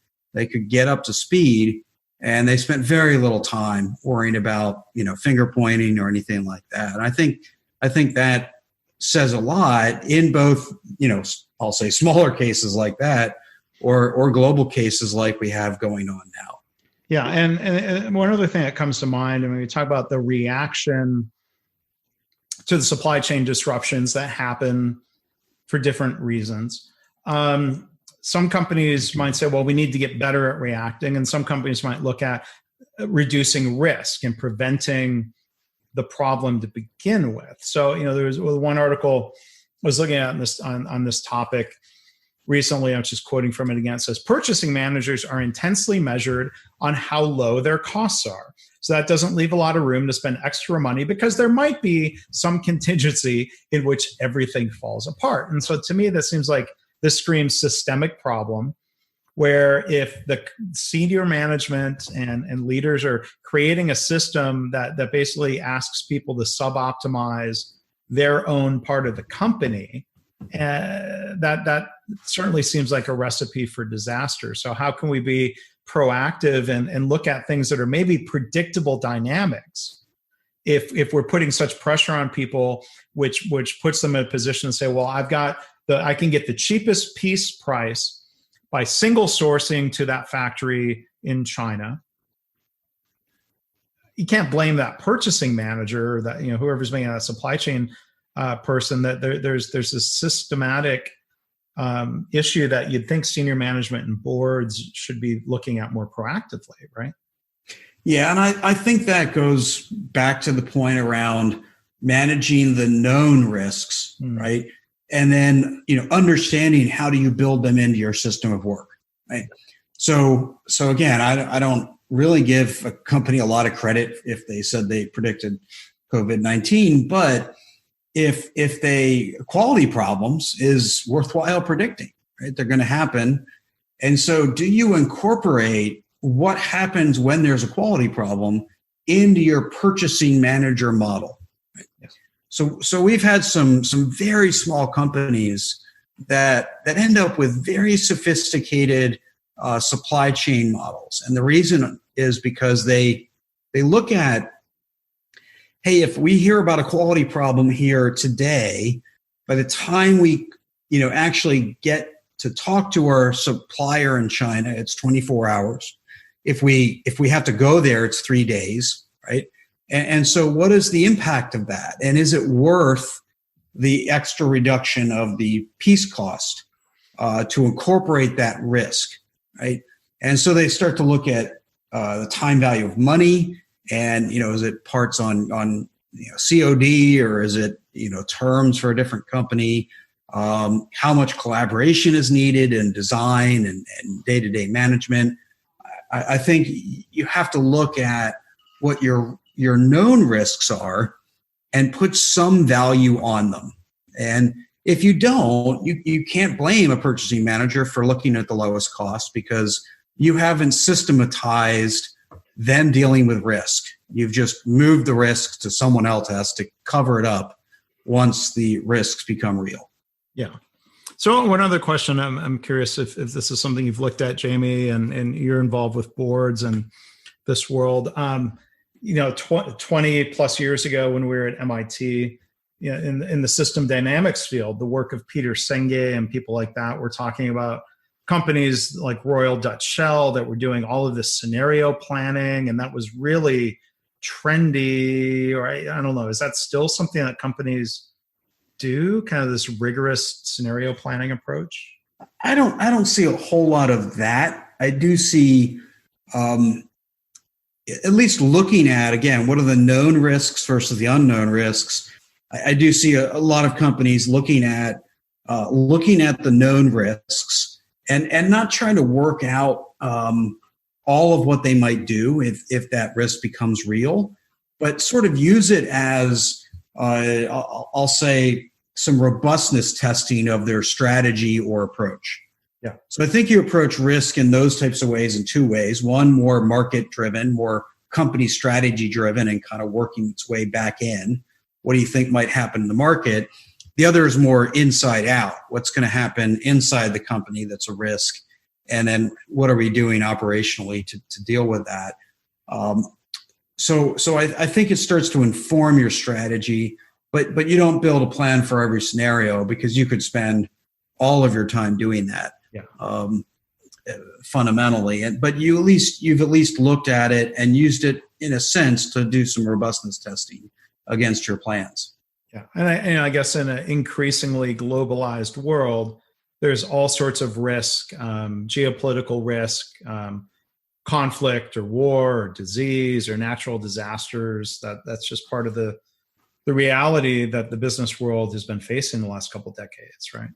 Speaker 2: get up to speed, and they spent very little time worrying about, finger pointing or anything like that. And I think that says a lot in both, I'll say smaller cases like that, or global cases like we have going on now.
Speaker 1: Yeah, and one other thing that comes to mind, when we talk about the reaction to the supply chain disruptions that happen for different reasons. Some companies might say, well, we need to get better at reacting, and some companies might look at reducing risk and preventing the problem to begin with. So, there was one article I was looking at on this topic recently. I'm just quoting from it again. It says, purchasing managers are intensely measured on how low their costs are. So that doesn't leave a lot of room to spend extra money, because there might be some contingency in which everything falls apart. And so to me, this seems like this screams systemic problem, where if the senior management and leaders are creating a system that basically asks people to suboptimize their own part of the company, that certainly seems like a recipe for disaster. So how can we be proactive and look at things that are maybe predictable dynamics if we're putting such pressure on people, which puts them in a position to say, well, I can get the cheapest piece price by single sourcing to that factory in China. You can't blame that purchasing manager, or that whoever's making that supply chain person, that there's this systematic issue that you'd think senior management and boards should be looking at more proactively, right?
Speaker 2: Yeah, and I think that goes back to the point around managing the known risks, right? And then, understanding how do you build them into your system of work, right? So again, I don't really give a company a lot of credit if they said they predicted COVID-19, but if quality problems is worthwhile predicting, right? They're going to happen. And so do you incorporate what happens when there's a quality problem into your purchasing manager model? Right? Yes. So we've had some very small companies that end up with very sophisticated supply chain models. And the reason is because they look at, hey, if we hear about a quality problem here today, by the time we, actually get to talk to our supplier in China, it's 24 hours. If we have to go there, it's 3 days, right? And so what is the impact of that? And is it worth the extra reduction of the piece cost to incorporate that risk, right? And so they start to look at the time value of money, and is it parts on COD, or is it terms for a different company? How much collaboration is needed in design and day-to-day management? I think you have to look at what your known risks are and put some value on them. And if you don't, you can't blame a purchasing manager for looking at the lowest cost, because you haven't systematized them dealing with risk. You've just moved the risk to someone else has to cover it up once the risks become real.
Speaker 1: Yeah. So one other question, I'm curious if this is something you've looked at, Jamie, and you're involved with boards and this world. 20 plus years ago when we were at MIT, in the system dynamics field, the work of Peter Senge and people like that, we're talking about companies like Royal Dutch Shell that were doing all of this scenario planning, and that was really trendy. Or I don't know, is that still something that companies do, kind of this rigorous scenario planning approach?
Speaker 2: I don't see a whole lot of that. I do see, at least looking at, again, what are the known risks versus the unknown risks. I do see a lot of companies looking at the known risks and not trying to work out all of what they might do if that risk becomes real, but sort of use it as I'll say some robustness testing of their strategy or approach.
Speaker 1: Yeah.
Speaker 2: So I think you approach risk in those types of ways in two ways. One, more market driven, more company strategy driven, and kind of working its way back in. What do you think might happen in the market? The other is more inside out. What's going to happen inside the company that's a risk? And then what are we doing operationally to deal with that? So I think it starts to inform your strategy, but you don't build a plan for every scenario, because you could spend all of your time doing that.
Speaker 1: Yeah.
Speaker 2: Fundamentally, but you've at least looked at it and used it in a sense to do some robustness testing against your plans.
Speaker 1: Yeah, and I guess in an increasingly globalized world, there's all sorts of risk, geopolitical risk, conflict or war or disease or natural disasters. That's just part of the reality that the business world has been facing the last couple of decades, right?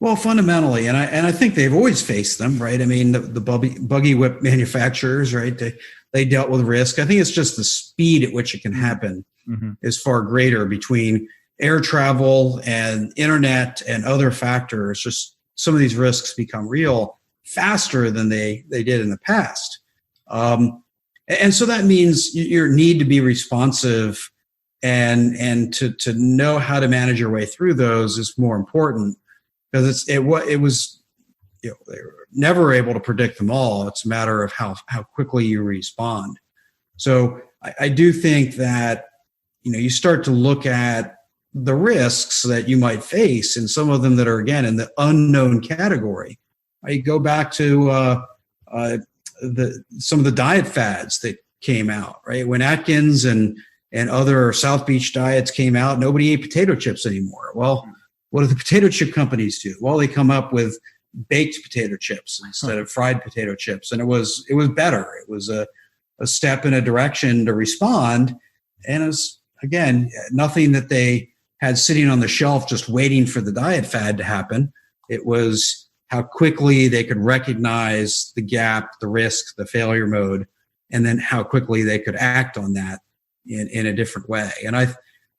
Speaker 2: Well, fundamentally, and I think they've always faced them, right? I mean, the buggy whip manufacturers, right? They dealt with risk. I think it's just the speed at which it can happen is far greater between air travel and internet and other factors. Just some of these risks become real faster than they did in the past. And so that means you need to be responsive and to know how to manage your way through those is more important, because they were never able to predict them all. It's a matter of how quickly you respond. So I do think that you start to look at the risks that you might face, and some of them that are, again, in the unknown category. I go back to some of the diet fads that came out, right? When Atkins and other South Beach diets came out, nobody ate potato chips anymore. Well, what do the potato chip companies do? Well, they come up with baked potato chips instead of fried potato chips, and it was better. It was a a step in a direction to respond. And it was, again, nothing that they had sitting on the shelf just waiting for the diet fad to happen. It was how quickly they could recognize the gap, the risk, the failure mode, and then how quickly they could act on that in a different way. And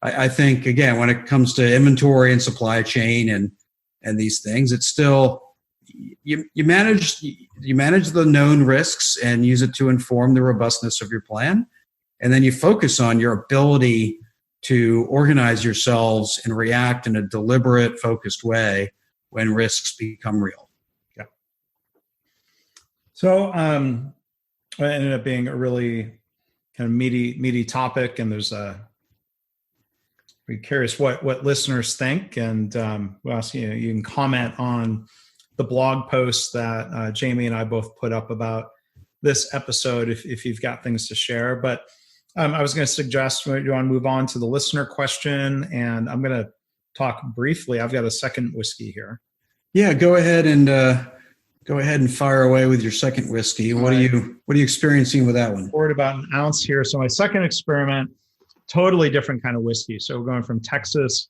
Speaker 2: I think, again, when it comes to inventory and supply chain and these things, it's still, you manage the known risks and use it to inform the robustness of your plan. And then you focus on your ability to organize yourselves and react in a deliberate, focused way when risks become real.
Speaker 1: Yeah. So it ended up being a really kind of meaty topic, and we're curious what listeners think, and we'll ask you can comment on the blog post that Jamie and I both put up about this episode if you've got things to share. But I was going to suggest, do you want to move on to the listener question? And I'm going to talk briefly. I've got a second whiskey here.
Speaker 2: Yeah, go ahead and fire away with your second whiskey. What are you experiencing with that one?
Speaker 1: Poured about an ounce here. So my second experiment, totally different kind of whiskey. So we're going from Texas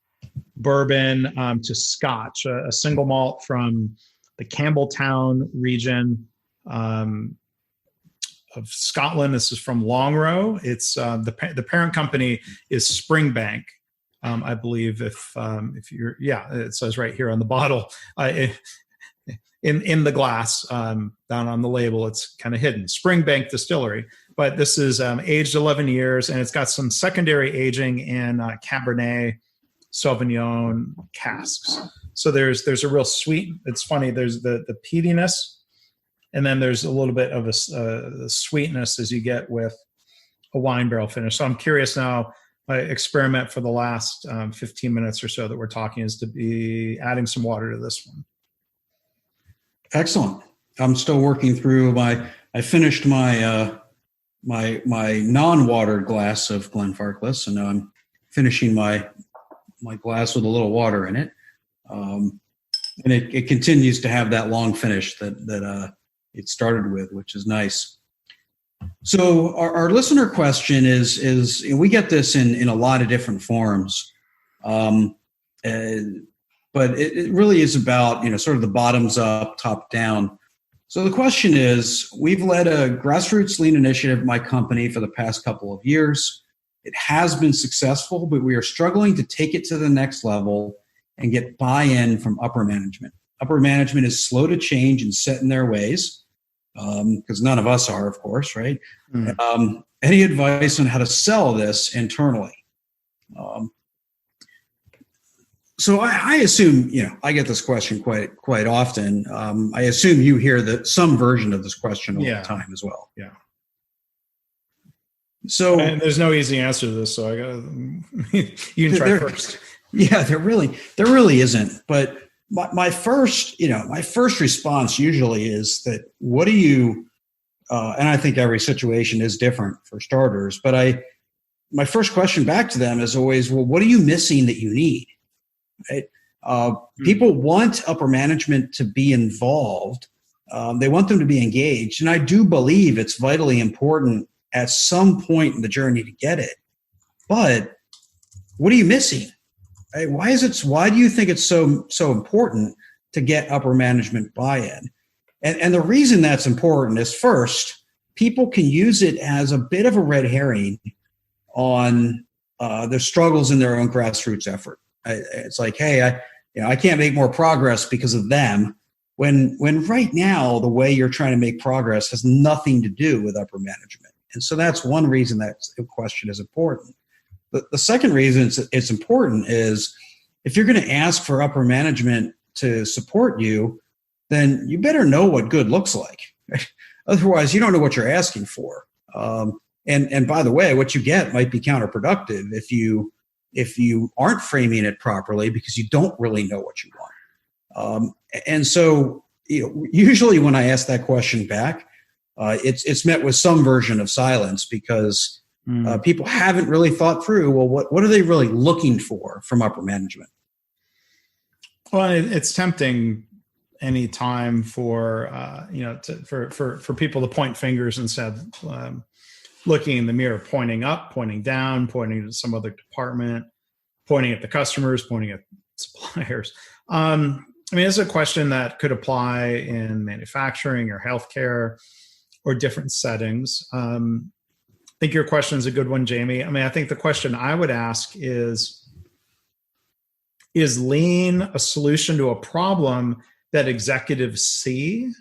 Speaker 1: bourbon to Scotch, a single malt from the Campbelltown region of Scotland. This is from Longrow. It's the parent company is Springbank, I believe. If it says right here on the bottle, in the glass, down on the label, it's kind of hidden. Springbank Distillery, but this is aged 11 years, and it's got some secondary aging in Cabernet Sauvignon casks. So there's a real sweet. It's funny. There's the peatiness. And then there's a little bit of a sweetness as you get with a wine barrel finish. So I'm curious now, my experiment for the last 15 minutes or so that we're talking is to be adding some water to this one.
Speaker 2: Excellent. I'm still working through I finished my non-watered glass of Glenfarclas, and now I'm finishing my glass with a little water in it. And it continues to have that long finish that it started with, which is nice. So our listener question is we get this in a lot of different forms, but it really is about sort of the bottoms up, top down. So the question is, we've led a grassroots lean initiative at my company for the past couple of years. It has been successful, but we are struggling to take it to the next level and get buy-in from upper management. Upper management is slow to change and set in their ways. Because none of us are, of course, right? Mm. Any advice on how to sell this internally? So I assume, I get this question quite often. I assume you hear some version of this question all the time as well.
Speaker 1: Yeah.
Speaker 2: So
Speaker 1: and there's no easy answer to this, so I got you can try first.
Speaker 2: Yeah, there really isn't. But my first response usually is that what do you, and I think every situation is different for starters, but my first question back to them is always, well, what are you missing that you need? Right? People want upper management to be involved. They want them to be engaged. And I do believe it's vitally important at some point in the journey to get it. But what are you missing? Right? Why do you think it's so important to get upper management buy-in? And the reason that's important is, first, people can use it as a bit of a red herring on their struggles in their own grassroots effort. It's like, hey, I can't make more progress because of them. When right now the way you're trying to make progress has nothing to do with upper management. And so that's one reason that the question is important. The second reason it's important is if you're going to ask for upper management to support you, then you better know what good looks like. Otherwise, you don't know what you're asking for. And by the way, what you get might be counterproductive if you aren't framing it properly because you don't really know what you want. And so usually when I ask that question back, it's met with some version of silence because people haven't really thought through, well, what are they really looking for from upper management?
Speaker 1: Well, it's tempting any time for for people to point fingers and said, looking in the mirror, pointing up, pointing down, pointing to some other department, pointing at the customers, pointing at suppliers. I mean, it's a question that could apply in manufacturing or healthcare or different settings. I think your question is a good one, Jamie. I mean, I think the question I would ask is lean a solution to a problem that executives see?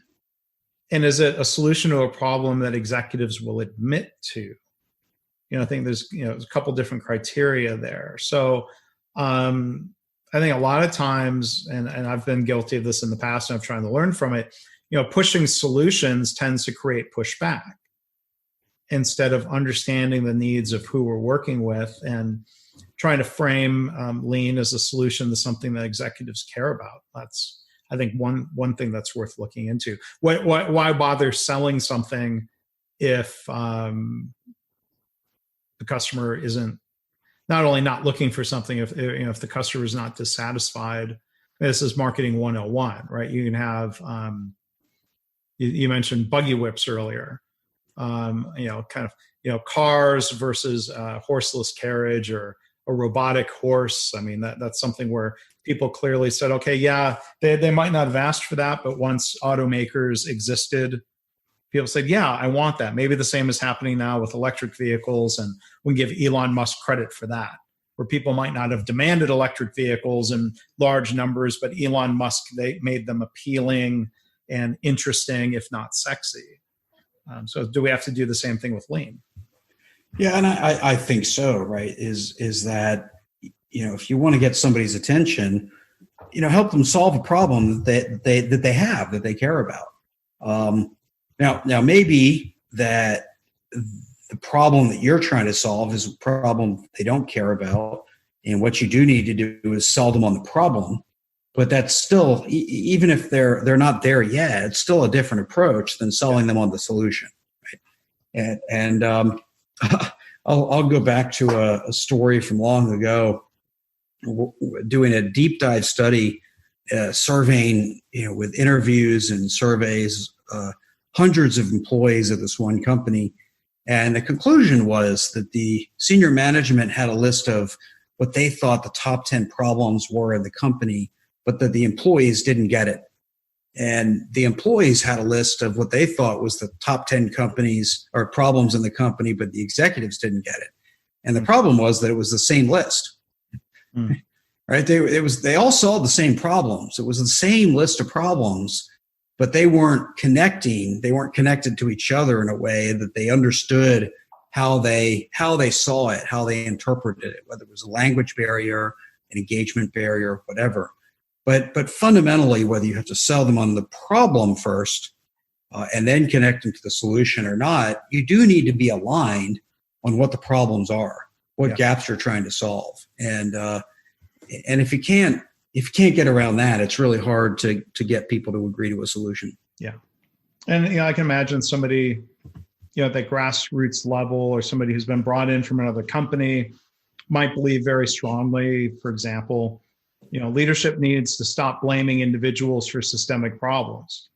Speaker 1: And is it a solution to a problem that executives will admit to? I think there's a couple different criteria there. So I think a lot of times, and I've been guilty of this in the past, and I'm trying to learn from it, pushing solutions tends to create pushback instead of understanding the needs of who we're working with and trying to frame lean as a solution to something that executives care about. That's, I think, one thing that's worth looking into. Why bother selling something if the customer isn't not only not looking for something, if the customer is not dissatisfied? This is marketing 101, right? You can have you mentioned buggy whips earlier. Cars versus horseless carriage or a robotic horse. I mean, that's something where people clearly said, okay, yeah, they might not have asked for that, but once automakers existed, people said, yeah, I want that. Maybe the same is happening now with electric vehicles, and we can give Elon Musk credit for that, where people might not have demanded electric vehicles in large numbers, but Elon Musk, they made them appealing and interesting, if not sexy. So do we have to do the same thing with lean?
Speaker 2: Yeah, and I think so, right? Is that, if you want to get somebody's attention, help them solve a problem that they care about. Now maybe that the problem that you're trying to solve is a problem they don't care about, and what you do need to do is sell them on the problem. But that's still, even if they're not there yet, it's still a different approach than selling them on the solution, right? And I'll go back to a story from long ago, doing a deep dive study, surveying, with interviews and surveys, hundreds of employees at this one company. And the conclusion was that the senior management had a list of what they thought the top 10 problems were in the company, but that the employees didn't get it. And the employees had a list of what they thought was the top 10 companies or problems in the company, but the executives didn't get it. And the problem was that it was the same list, right? They all saw the same problems. It was the same list of problems, but they weren't connecting. They weren't connected to each other in a way that they understood how they saw it, how they interpreted it, whether it was a language barrier, an engagement barrier, whatever. But fundamentally, whether you have to sell them on the problem first and then connect them to the solution or not, you do need to be aligned on what the problems are, what gaps you're trying to solve. And if you can't get around that, it's really hard to get people to agree to a solution.
Speaker 1: Yeah. And I can imagine somebody, at the grassroots level, or somebody who's been brought in from another company might believe very strongly, for example, leadership needs to stop blaming individuals for systemic problems.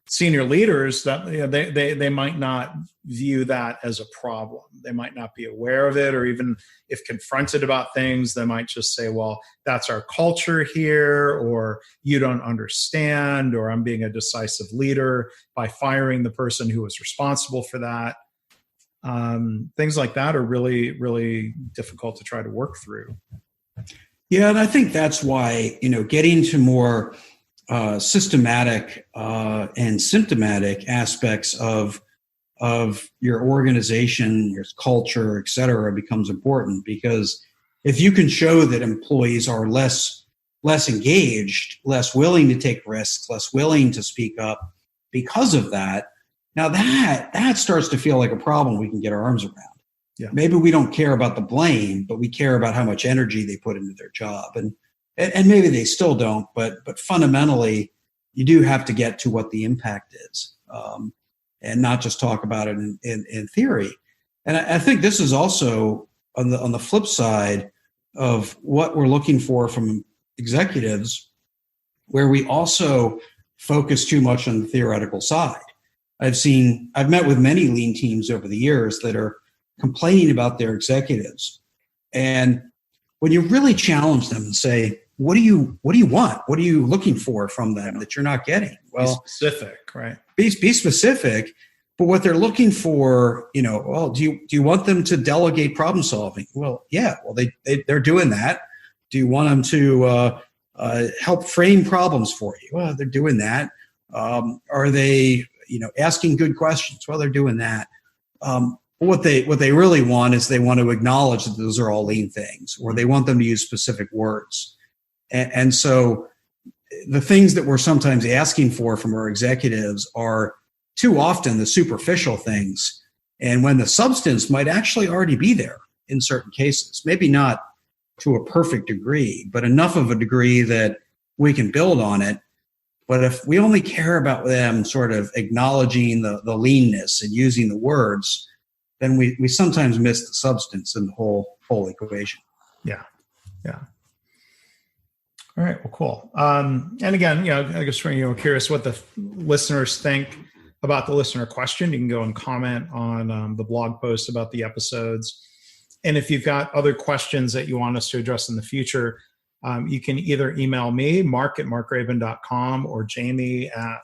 Speaker 1: Senior leaders, that they might not view that as a problem. They might not be aware of it, or even if confronted about things, they might just say, well, that's our culture here, or you don't understand, or I'm being a decisive leader by firing the person who was responsible for that. Things like that are really, really difficult to try to work through.
Speaker 2: Yeah, and I think that's why, getting to more systematic and symptomatic aspects of your organization, your culture, et cetera, becomes important. Because if you can show that employees are less engaged, less willing to take risks, less willing to speak up because of that, now that starts to feel like a problem we can get our arms around. Yeah. Maybe we don't care about the blame, but we care about how much energy they put into their job. And maybe they still don't, but fundamentally, you do have to get to what the impact is, and not just talk about it in theory. And I think this is also on the flip side of what we're looking for from executives, where we also focus too much on the theoretical side. I've met with many lean teams over the years that are complaining about their executives. And when you really challenge them and say, what do you want? What are you looking for from them that you're not getting? Well,
Speaker 1: be specific, right?
Speaker 2: Be specific. But what they're looking for, well, do you want them to delegate problem solving? Well, yeah. Well, they're doing that. Do you want them to help frame problems for you? Well, they're doing that. Are they, asking good questions? Well, they're doing that. What they really want is they want to acknowledge that those are all lean things, or they want them to use specific words. And so the things that we're sometimes asking for from our executives are too often the superficial things. And when the substance might actually already be there in certain cases, maybe not to a perfect degree, but enough of a degree that we can build on it. But if we only care about them sort of acknowledging the leanness and using the words, then we sometimes miss the substance in the whole equation.
Speaker 1: Yeah. All right. Well, cool. And again, I guess we're curious what the listeners think about the listener question. You can go and comment on the blog post about the episodes. And if you've got other questions that you want us to address in the future, you can either email me, mark@markgraban.com, or Jamie at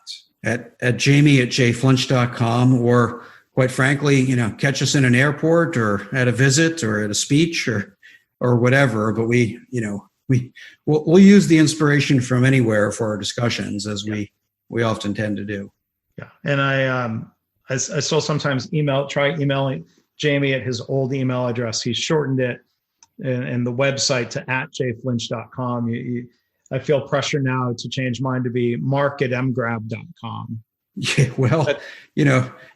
Speaker 2: jamie@jflinch.com, or quite frankly, catch us in an airport or at a visit or at a speech or whatever. But we'll use the inspiration from anywhere for our discussions, as we often tend to do.
Speaker 1: Yeah. And I still sometimes try emailing Jamie at his old email address. He's shortened it and the website to @jflinch.com. I feel pressure now to change mine to be mark@mgrab.com.
Speaker 2: Yeah, well,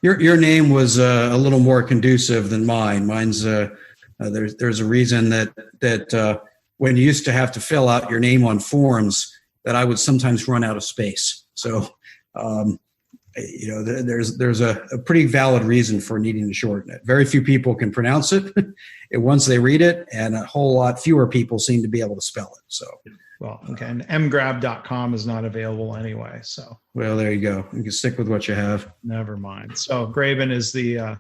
Speaker 2: your name was a little more conducive than mine. Mine's there's a reason that when you used to have to fill out your name on forms, that I would sometimes run out of space. So there's a pretty valid reason for needing to shorten it. Very few people can pronounce it once they read it, and a whole lot fewer people seem to be able to spell it. So,
Speaker 1: well, okay, and mgrab.com is not available anyway. So,
Speaker 2: well, there you go. You can stick with what you have.
Speaker 1: Never mind. So, Graban is the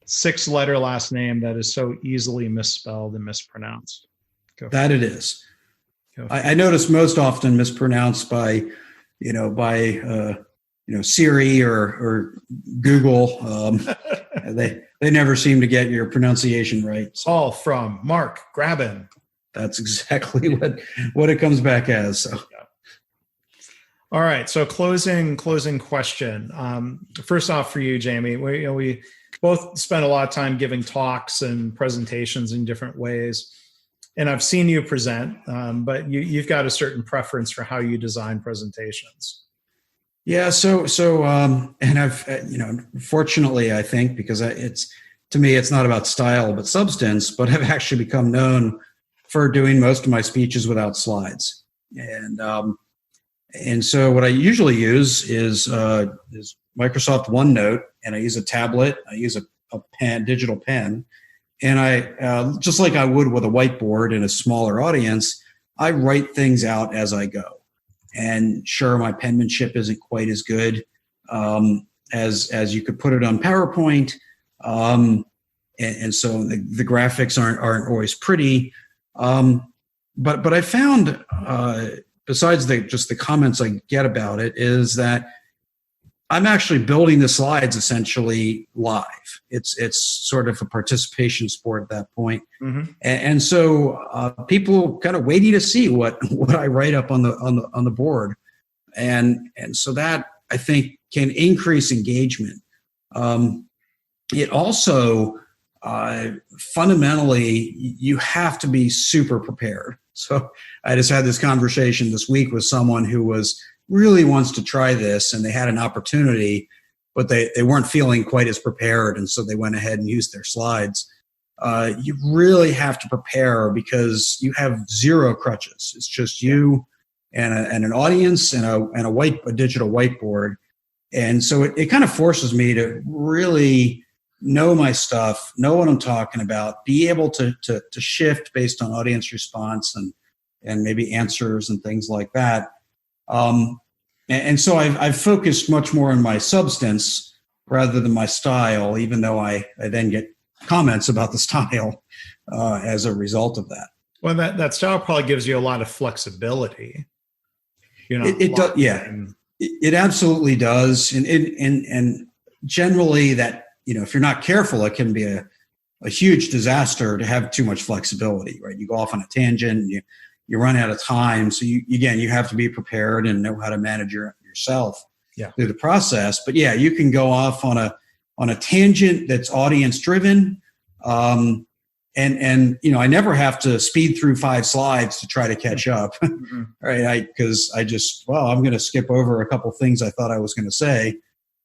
Speaker 1: 6-letter last name that is so easily misspelled and mispronounced.
Speaker 2: That it is. I notice most often mispronounced by Siri or Google. They never seem to get your pronunciation right. So.
Speaker 1: All from Mark Graban.
Speaker 2: That's exactly what it comes back as. So.
Speaker 1: Yeah. All right. So closing question. First off, for you, Jamie, we both spend a lot of time giving talks and presentations in different ways. And I've seen you present, but you've got a certain preference for how you design presentations.
Speaker 2: Yeah. So, and I've, fortunately, I think, because to me, it's not about style, but substance, but I've actually become known for doing most of my speeches without slides. And so what I usually use is Microsoft OneNote, and I use a tablet. I use a pen, digital pen. And I, just like I would with a whiteboard in a smaller audience, I write things out as I go. And sure, my penmanship isn't quite as good as you could put it on PowerPoint, and so the graphics aren't always pretty. But I found, besides just the comments I get about it, is that I'm actually building the slides essentially live. It's sort of a participation sport at that point. Mm-hmm. And so people kind of waiting to see what I write up on the board. And so that, I think, can increase engagement. It also, fundamentally, you have to be super prepared. So I just had this conversation this week with someone who really wants to try this, and they had an opportunity, but they weren't feeling quite as prepared, and so they went ahead and used their slides. You really have to prepare because you have zero crutches. It's just you and an audience and a digital whiteboard, and so it kind of forces me to really know my stuff, know what I'm talking about, be able to shift based on audience response and maybe answers and things like that. And so I've focused much more on my substance rather than my style, even though I then get comments about the style as a result of that.
Speaker 1: Well, that style probably gives you a lot of flexibility.
Speaker 2: It does, yeah. It absolutely does, and generally that, if you're not careful, it can be a huge disaster to have too much flexibility, right? You go off on a tangent, you run out of time. So you have to be prepared and know how to manage yourself through the process. But yeah, you can go off on a tangent that's audience driven. And I never have to speed through 5 slides to try to catch up, mm-hmm. right? Because I'm going to skip over a couple things I thought I was going to say,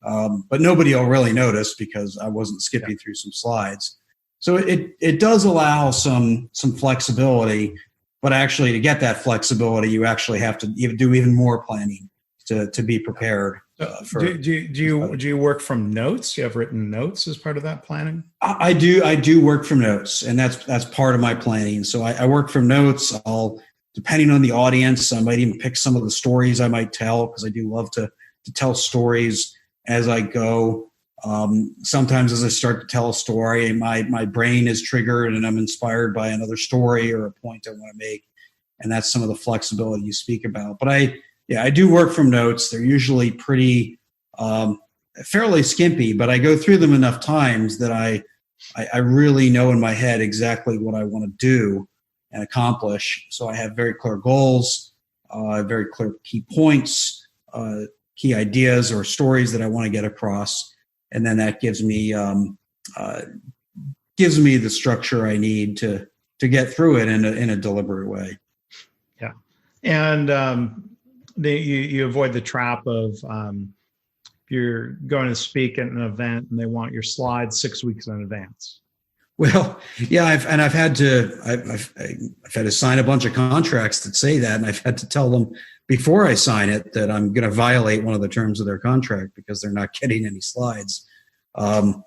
Speaker 2: but nobody will really notice because I wasn't skipping through some slides. So it does allow some flexibility, but actually to get that flexibility, you actually have to do even more planning to be prepared.
Speaker 1: Do you work from notes? You have written notes as part of that planning?
Speaker 2: I do work from notes, and that's part of my planning. So I work from notes. Depending on the audience, I might even pick some of the stories I might tell, because I do love to tell stories as I go. Sometimes as I start to tell a story, my brain is triggered and I'm inspired by another story or a point I want to make. And that's some of the flexibility you speak about. But I do work from notes. They're usually pretty, fairly skimpy, but I go through them enough times that I really know in my head exactly what I want to do and accomplish. So I have very clear goals, very clear key points, key ideas or stories that I want to get across. And then that gives me the structure I need to get through it in a deliberate way.
Speaker 1: Yeah, and you avoid the trap of if you're going to speak at an event and they want your slides 6 weeks in advance.
Speaker 2: Well, yeah, I've had to sign a bunch of contracts that say that, and I've had to tell them before I sign it that I'm going to violate one of the terms of their contract because they're not getting any slides. And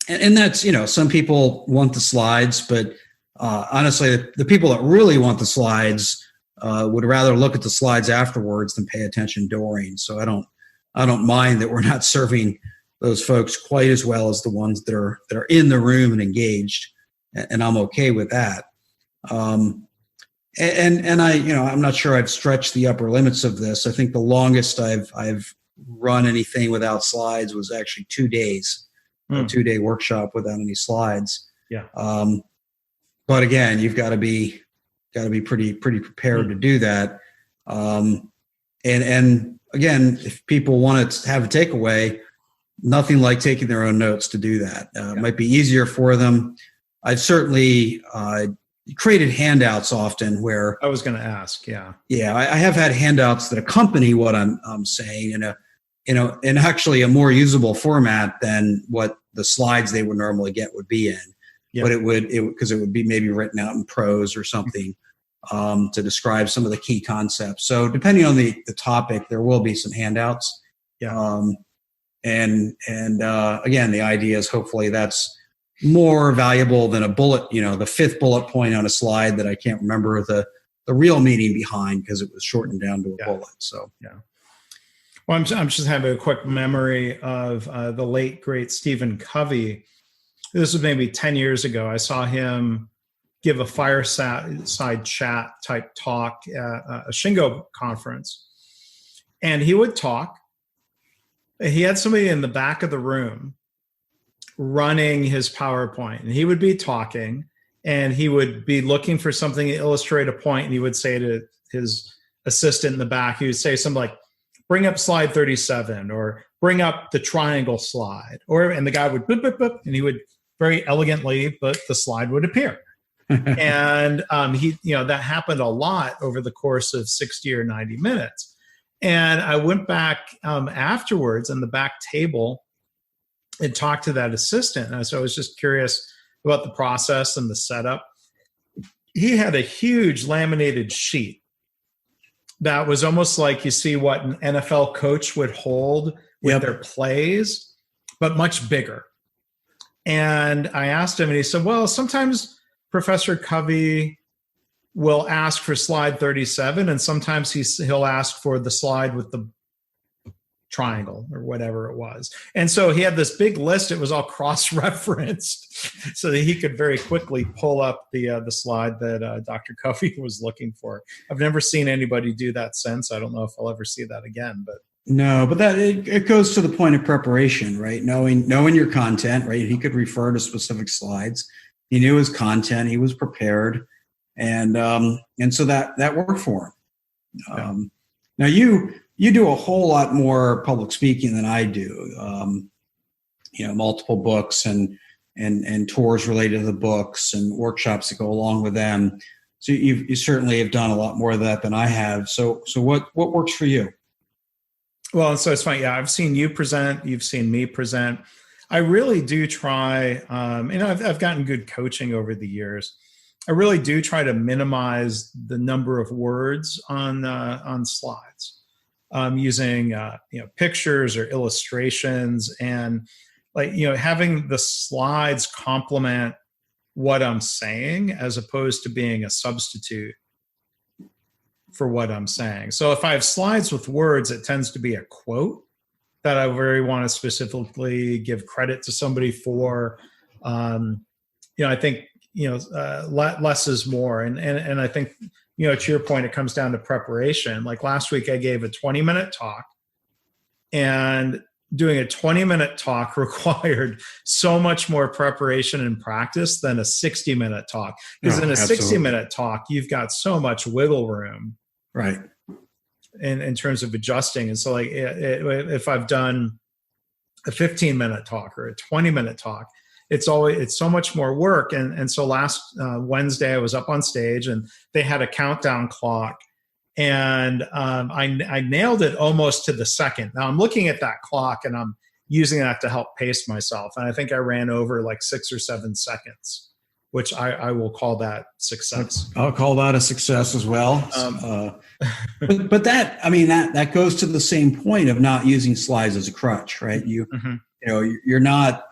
Speaker 2: that's, some people want the slides, but honestly, the people that really want the slides would rather look at the slides afterwards than pay attention during. So I don't mind that we're not serving those folks quite as well as the ones that are in the room and engaged, and I'm okay with that. And I'm not sure I've stretched the upper limits of this. I think the longest I've run anything without slides was actually 2 days, a 2-day workshop without any slides.
Speaker 1: Yeah.
Speaker 2: But again, you've got to be pretty prepared to do that. And again, if people want to have a takeaway, nothing like taking their own notes to do that. It might be easier for them. I've certainly created handouts often where
Speaker 1: I was going to ask. Yeah.
Speaker 2: I have had handouts that accompany what I'm saying in actually a more usable format than what the slides they would normally get would be in. Yeah. But it would be maybe written out in prose or something to describe some of the key concepts. So depending on the topic, there will be some handouts.
Speaker 1: Yeah.
Speaker 2: And again, the idea is hopefully that's more valuable than a bullet, the 5th bullet point on a slide that I can't remember the real meaning behind because it was shortened down to a bullet. So,
Speaker 1: yeah. Well, I'm just having a quick memory of the late, great Stephen Covey. This was maybe 10 years ago. I saw him give a fireside chat type talk at a Shingo conference. And he would talk. He had somebody in the back of the room running his PowerPoint, and he would be talking and he would be looking for something to illustrate a point, and he would say to his assistant in the back, he would say something like, bring up slide 37 or bring up the triangle slide, and the guy would boop, boop, boop, and he would very elegantly, but the slide would appear. And that happened a lot over the course of 60 or 90 minutes. And I went back afterwards on the back table and talked to that assistant. And so I was just curious about the process and the setup. He had a huge laminated sheet that was almost like you see what an NFL coach would hold with their plays, but much bigger. And I asked him, and he said, well, sometimes Professor Covey will ask for slide 37, and sometimes he'll ask for the slide with the triangle or whatever it was. And so he had this big list. It was all cross-referenced so that he could very quickly pull up the slide that Dr. Covey was looking for. I've never seen anybody do that since. I don't know if I'll ever see that again, but.
Speaker 2: No, but that it goes to the point of preparation, right? Knowing your content, right? He could refer to specific slides. He knew his content. He was prepared, and so that worked for him. Now you do a whole lot more public speaking than I do. Multiple books and tours related to the books and workshops that go along with them. So you certainly have done a lot more of that than I have. So what works for you?
Speaker 1: Well, so it's funny. Yeah, I've seen you present. You've seen me present. I really do try. I've gotten good coaching over the years. I really do try to minimize the number of words on slides, using pictures or illustrations, and having the slides complement what I'm saying as opposed to being a substitute for what I'm saying. So if I have slides with words, it tends to be a quote that I very want to specifically give credit to somebody for. I think less is more, and I think to your point, it comes down to preparation. Like last week, I gave a 20-minute talk, and doing a 20-minute talk required so much more preparation and practice than a 60-minute talk. Because in a 60-minute talk, you've got so much wiggle room,
Speaker 2: right?
Speaker 1: In terms of adjusting. And so like if I've done a 15-minute talk or a 20-minute talk, it's so much more work. And so last Wednesday I was up on stage and they had a countdown clock, and I nailed it almost to the second. Now I'm looking at that clock and I'm using that to help pace myself. And I think I ran over like 6 or 7 seconds, which I will call that success.
Speaker 2: I'll call that a success as well. But that goes to the same point of not using slides as a crutch, right? You're not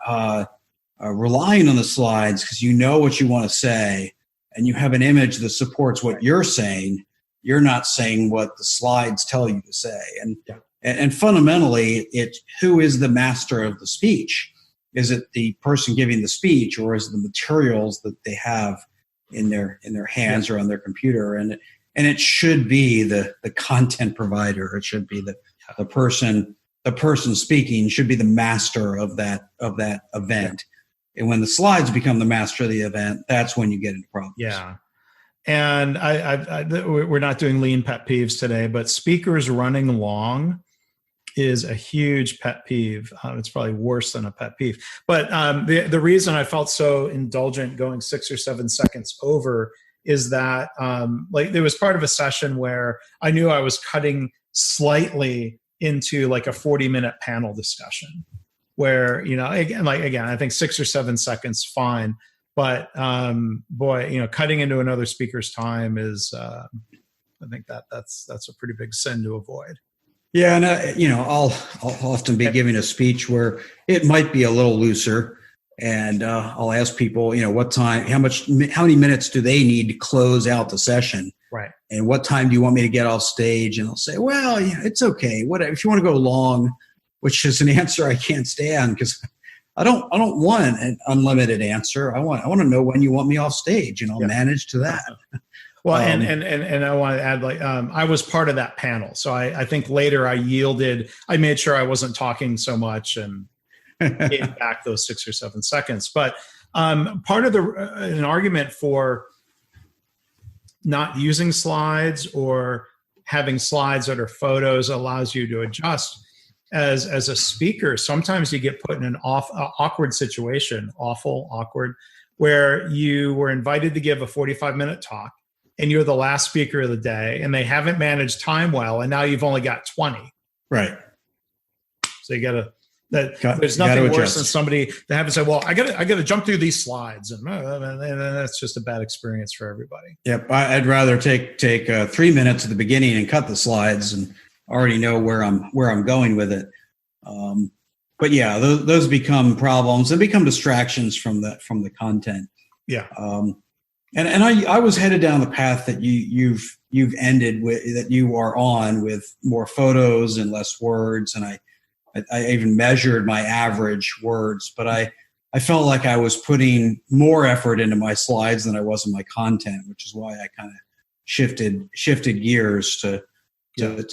Speaker 2: relying on the slides because you know what you want to say, and you have an image that supports what you're saying. You're not saying what the slides tell you to say, and fundamentally, it's who is the master of the speech. Is it the person giving the speech, or is it the materials that they have in their hands or on their computer? And it should be the content provider. It should be the person speaking should be the master of that event. And when the slides become the master of the event, that's when you get into problems.
Speaker 1: Yeah. And we're not doing lean pet peeves today, but speakers running long is a huge pet peeve. It's probably worse than a pet peeve. But the reason I felt so indulgent going 6 or 7 seconds over is that there was part of a session where I knew I was cutting slightly into like a 40-minute panel discussion where, again, I think 6 or 7 seconds, fine. But cutting into another speaker's time is, I think that's a pretty big sin to avoid.
Speaker 2: Yeah, and I'll often be giving a speech where it might be a little looser, and I'll ask people, what time, how many minutes do they need to close out the session,
Speaker 1: right? And
Speaker 2: what time do you want me to get off stage? And I'll say, well, it's okay. Whatever. If you want to go long, which is an answer I can't stand because I don't want an unlimited answer. I want to know when you want me off stage, and I'll manage to that.
Speaker 1: Well, and I want to add, I was part of that panel, so I think later I yielded. I made sure I wasn't talking so much and gave back those 6 or 7 seconds. But part of an argument for not using slides or having slides that are photos allows you to adjust. As a speaker, sometimes you get put in an awkward situation, awkward, where you were invited to give a 45-minute talk, and you're the last speaker of the day, and they haven't managed time well, and now you've only got 20.
Speaker 2: Right.
Speaker 1: So you there's nothing worse than somebody that have to say, well, I got to jump through these slides, and that's just a bad experience for everybody.
Speaker 2: Yep. I'd rather take 3 minutes at the beginning and cut the slides and already know where I'm going with it. But yeah, those become problems. They become distractions from the content.
Speaker 1: Yeah.
Speaker 2: And I was headed down the path that you've ended with, that you are on, with more photos and less words. And I even measured my average words, but I felt like I was putting more effort into my slides than I was in my content, which is why I kind of shifted gears to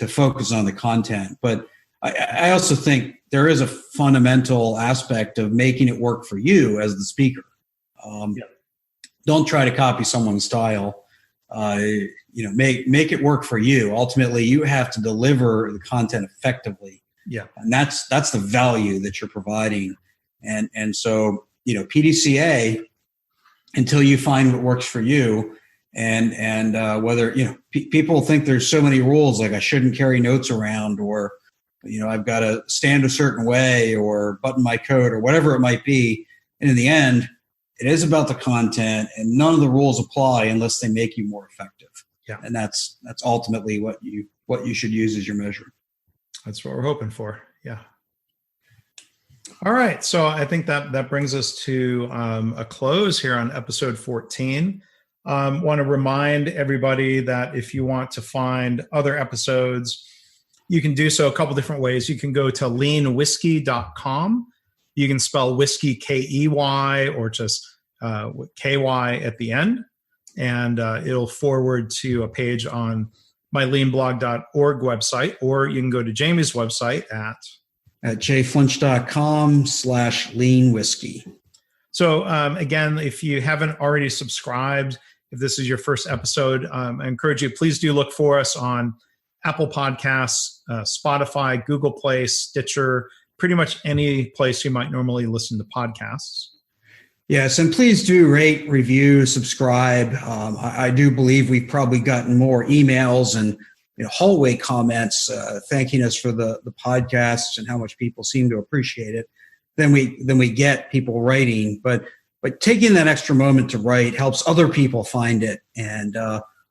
Speaker 2: focus on the content. But I also think there is a fundamental aspect of making it work for you as the speaker. Don't try to copy someone's style. Make it work for you. Ultimately, you have to deliver the content effectively.
Speaker 1: Yeah.
Speaker 2: And that's the value that you're providing. And so, PDCA, until you find what works for you, and whether, people think there's so many rules, like I shouldn't carry notes around, or, I've got to stand a certain way or button my coat or whatever it might be. And in the end, it is about the content, and none of the rules apply unless they make you more effective.
Speaker 1: Yeah.
Speaker 2: And that's ultimately what you should use as your measure.
Speaker 1: That's what we're hoping for. Yeah. All right. So I think that brings us to a close here on episode 14. Want to remind everybody that if you want to find other episodes, you can do so a couple different ways. You can go to leanwhiskey.com. You can spell whiskey K-E-Y or just K-Y at the end. And it'll forward to a page on my leanblog.org website, or you can go to Jamie's website at
Speaker 2: jflinch.com/lean whiskey.
Speaker 1: So again, if you haven't already subscribed, if this is your first episode, I encourage you, please do look for us on Apple Podcasts, Spotify, Google Play, Stitcher, pretty much any place you might normally listen to podcasts.
Speaker 2: Yes, and please do rate, review, subscribe. I do believe we've probably gotten more emails and hallway comments thanking us for the podcasts and how much people seem to appreciate it than we get people writing. But taking that extra moment to write helps other people find it. And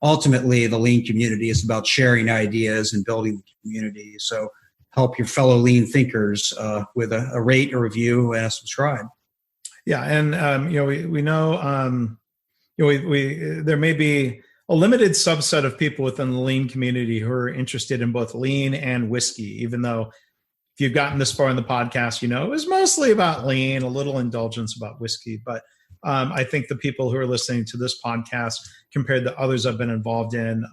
Speaker 2: ultimately, the Lean community is about sharing ideas and building the community. So help your fellow Lean thinkers with a rate, a review, and a subscribe.
Speaker 1: Yeah, and we know there may be a limited subset of people within the Lean community who are interested in both Lean and whiskey, even though if you've gotten this far in the podcast, it was mostly about Lean, a little indulgence about whiskey. But I think the people who are listening to this podcast, compared to others I've been involved in,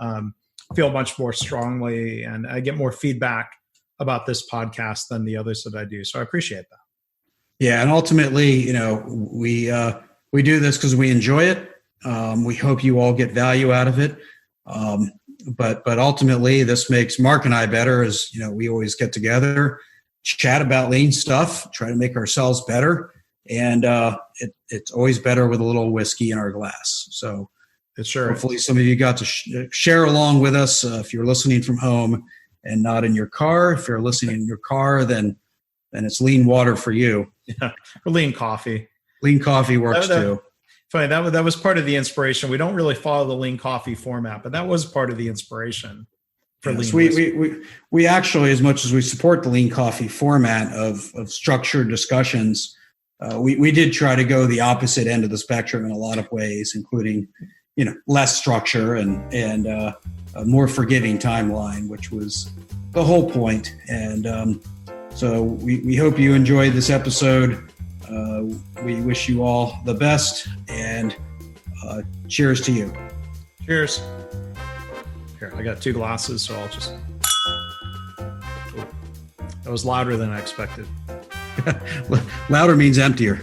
Speaker 1: feel much more strongly, and I get more feedback about this podcast than the others that I do. So I appreciate that.
Speaker 2: Yeah, and ultimately, we do this because we enjoy it. We hope you all get value out of it. But ultimately, this makes Mark and I better, as we always get together, chat about Lean stuff, try to make ourselves better, and it's always better with a little whiskey in our glass. So, hopefully, some of you got to share along with us if you're listening from home and not in your car. If you're listening in your car, then it's Lean water for you.
Speaker 1: Yeah, or Lean coffee.
Speaker 2: Lean coffee works too.
Speaker 1: Funny, that was part of the inspiration. We don't really follow the Lean coffee format, but that was part of the inspiration for Lean.
Speaker 2: We actually, as much as we support the Lean coffee format of structured discussions, we did try to go the opposite end of the spectrum in a lot of ways, including less structure and a more forgiving timeline, which was the whole point. And so we hope you enjoyed this episode. We wish you all the best, and cheers to you.
Speaker 1: Cheers. Here, I got 2 glasses, so I'll just... That was louder than I expected.
Speaker 2: Louder means emptier.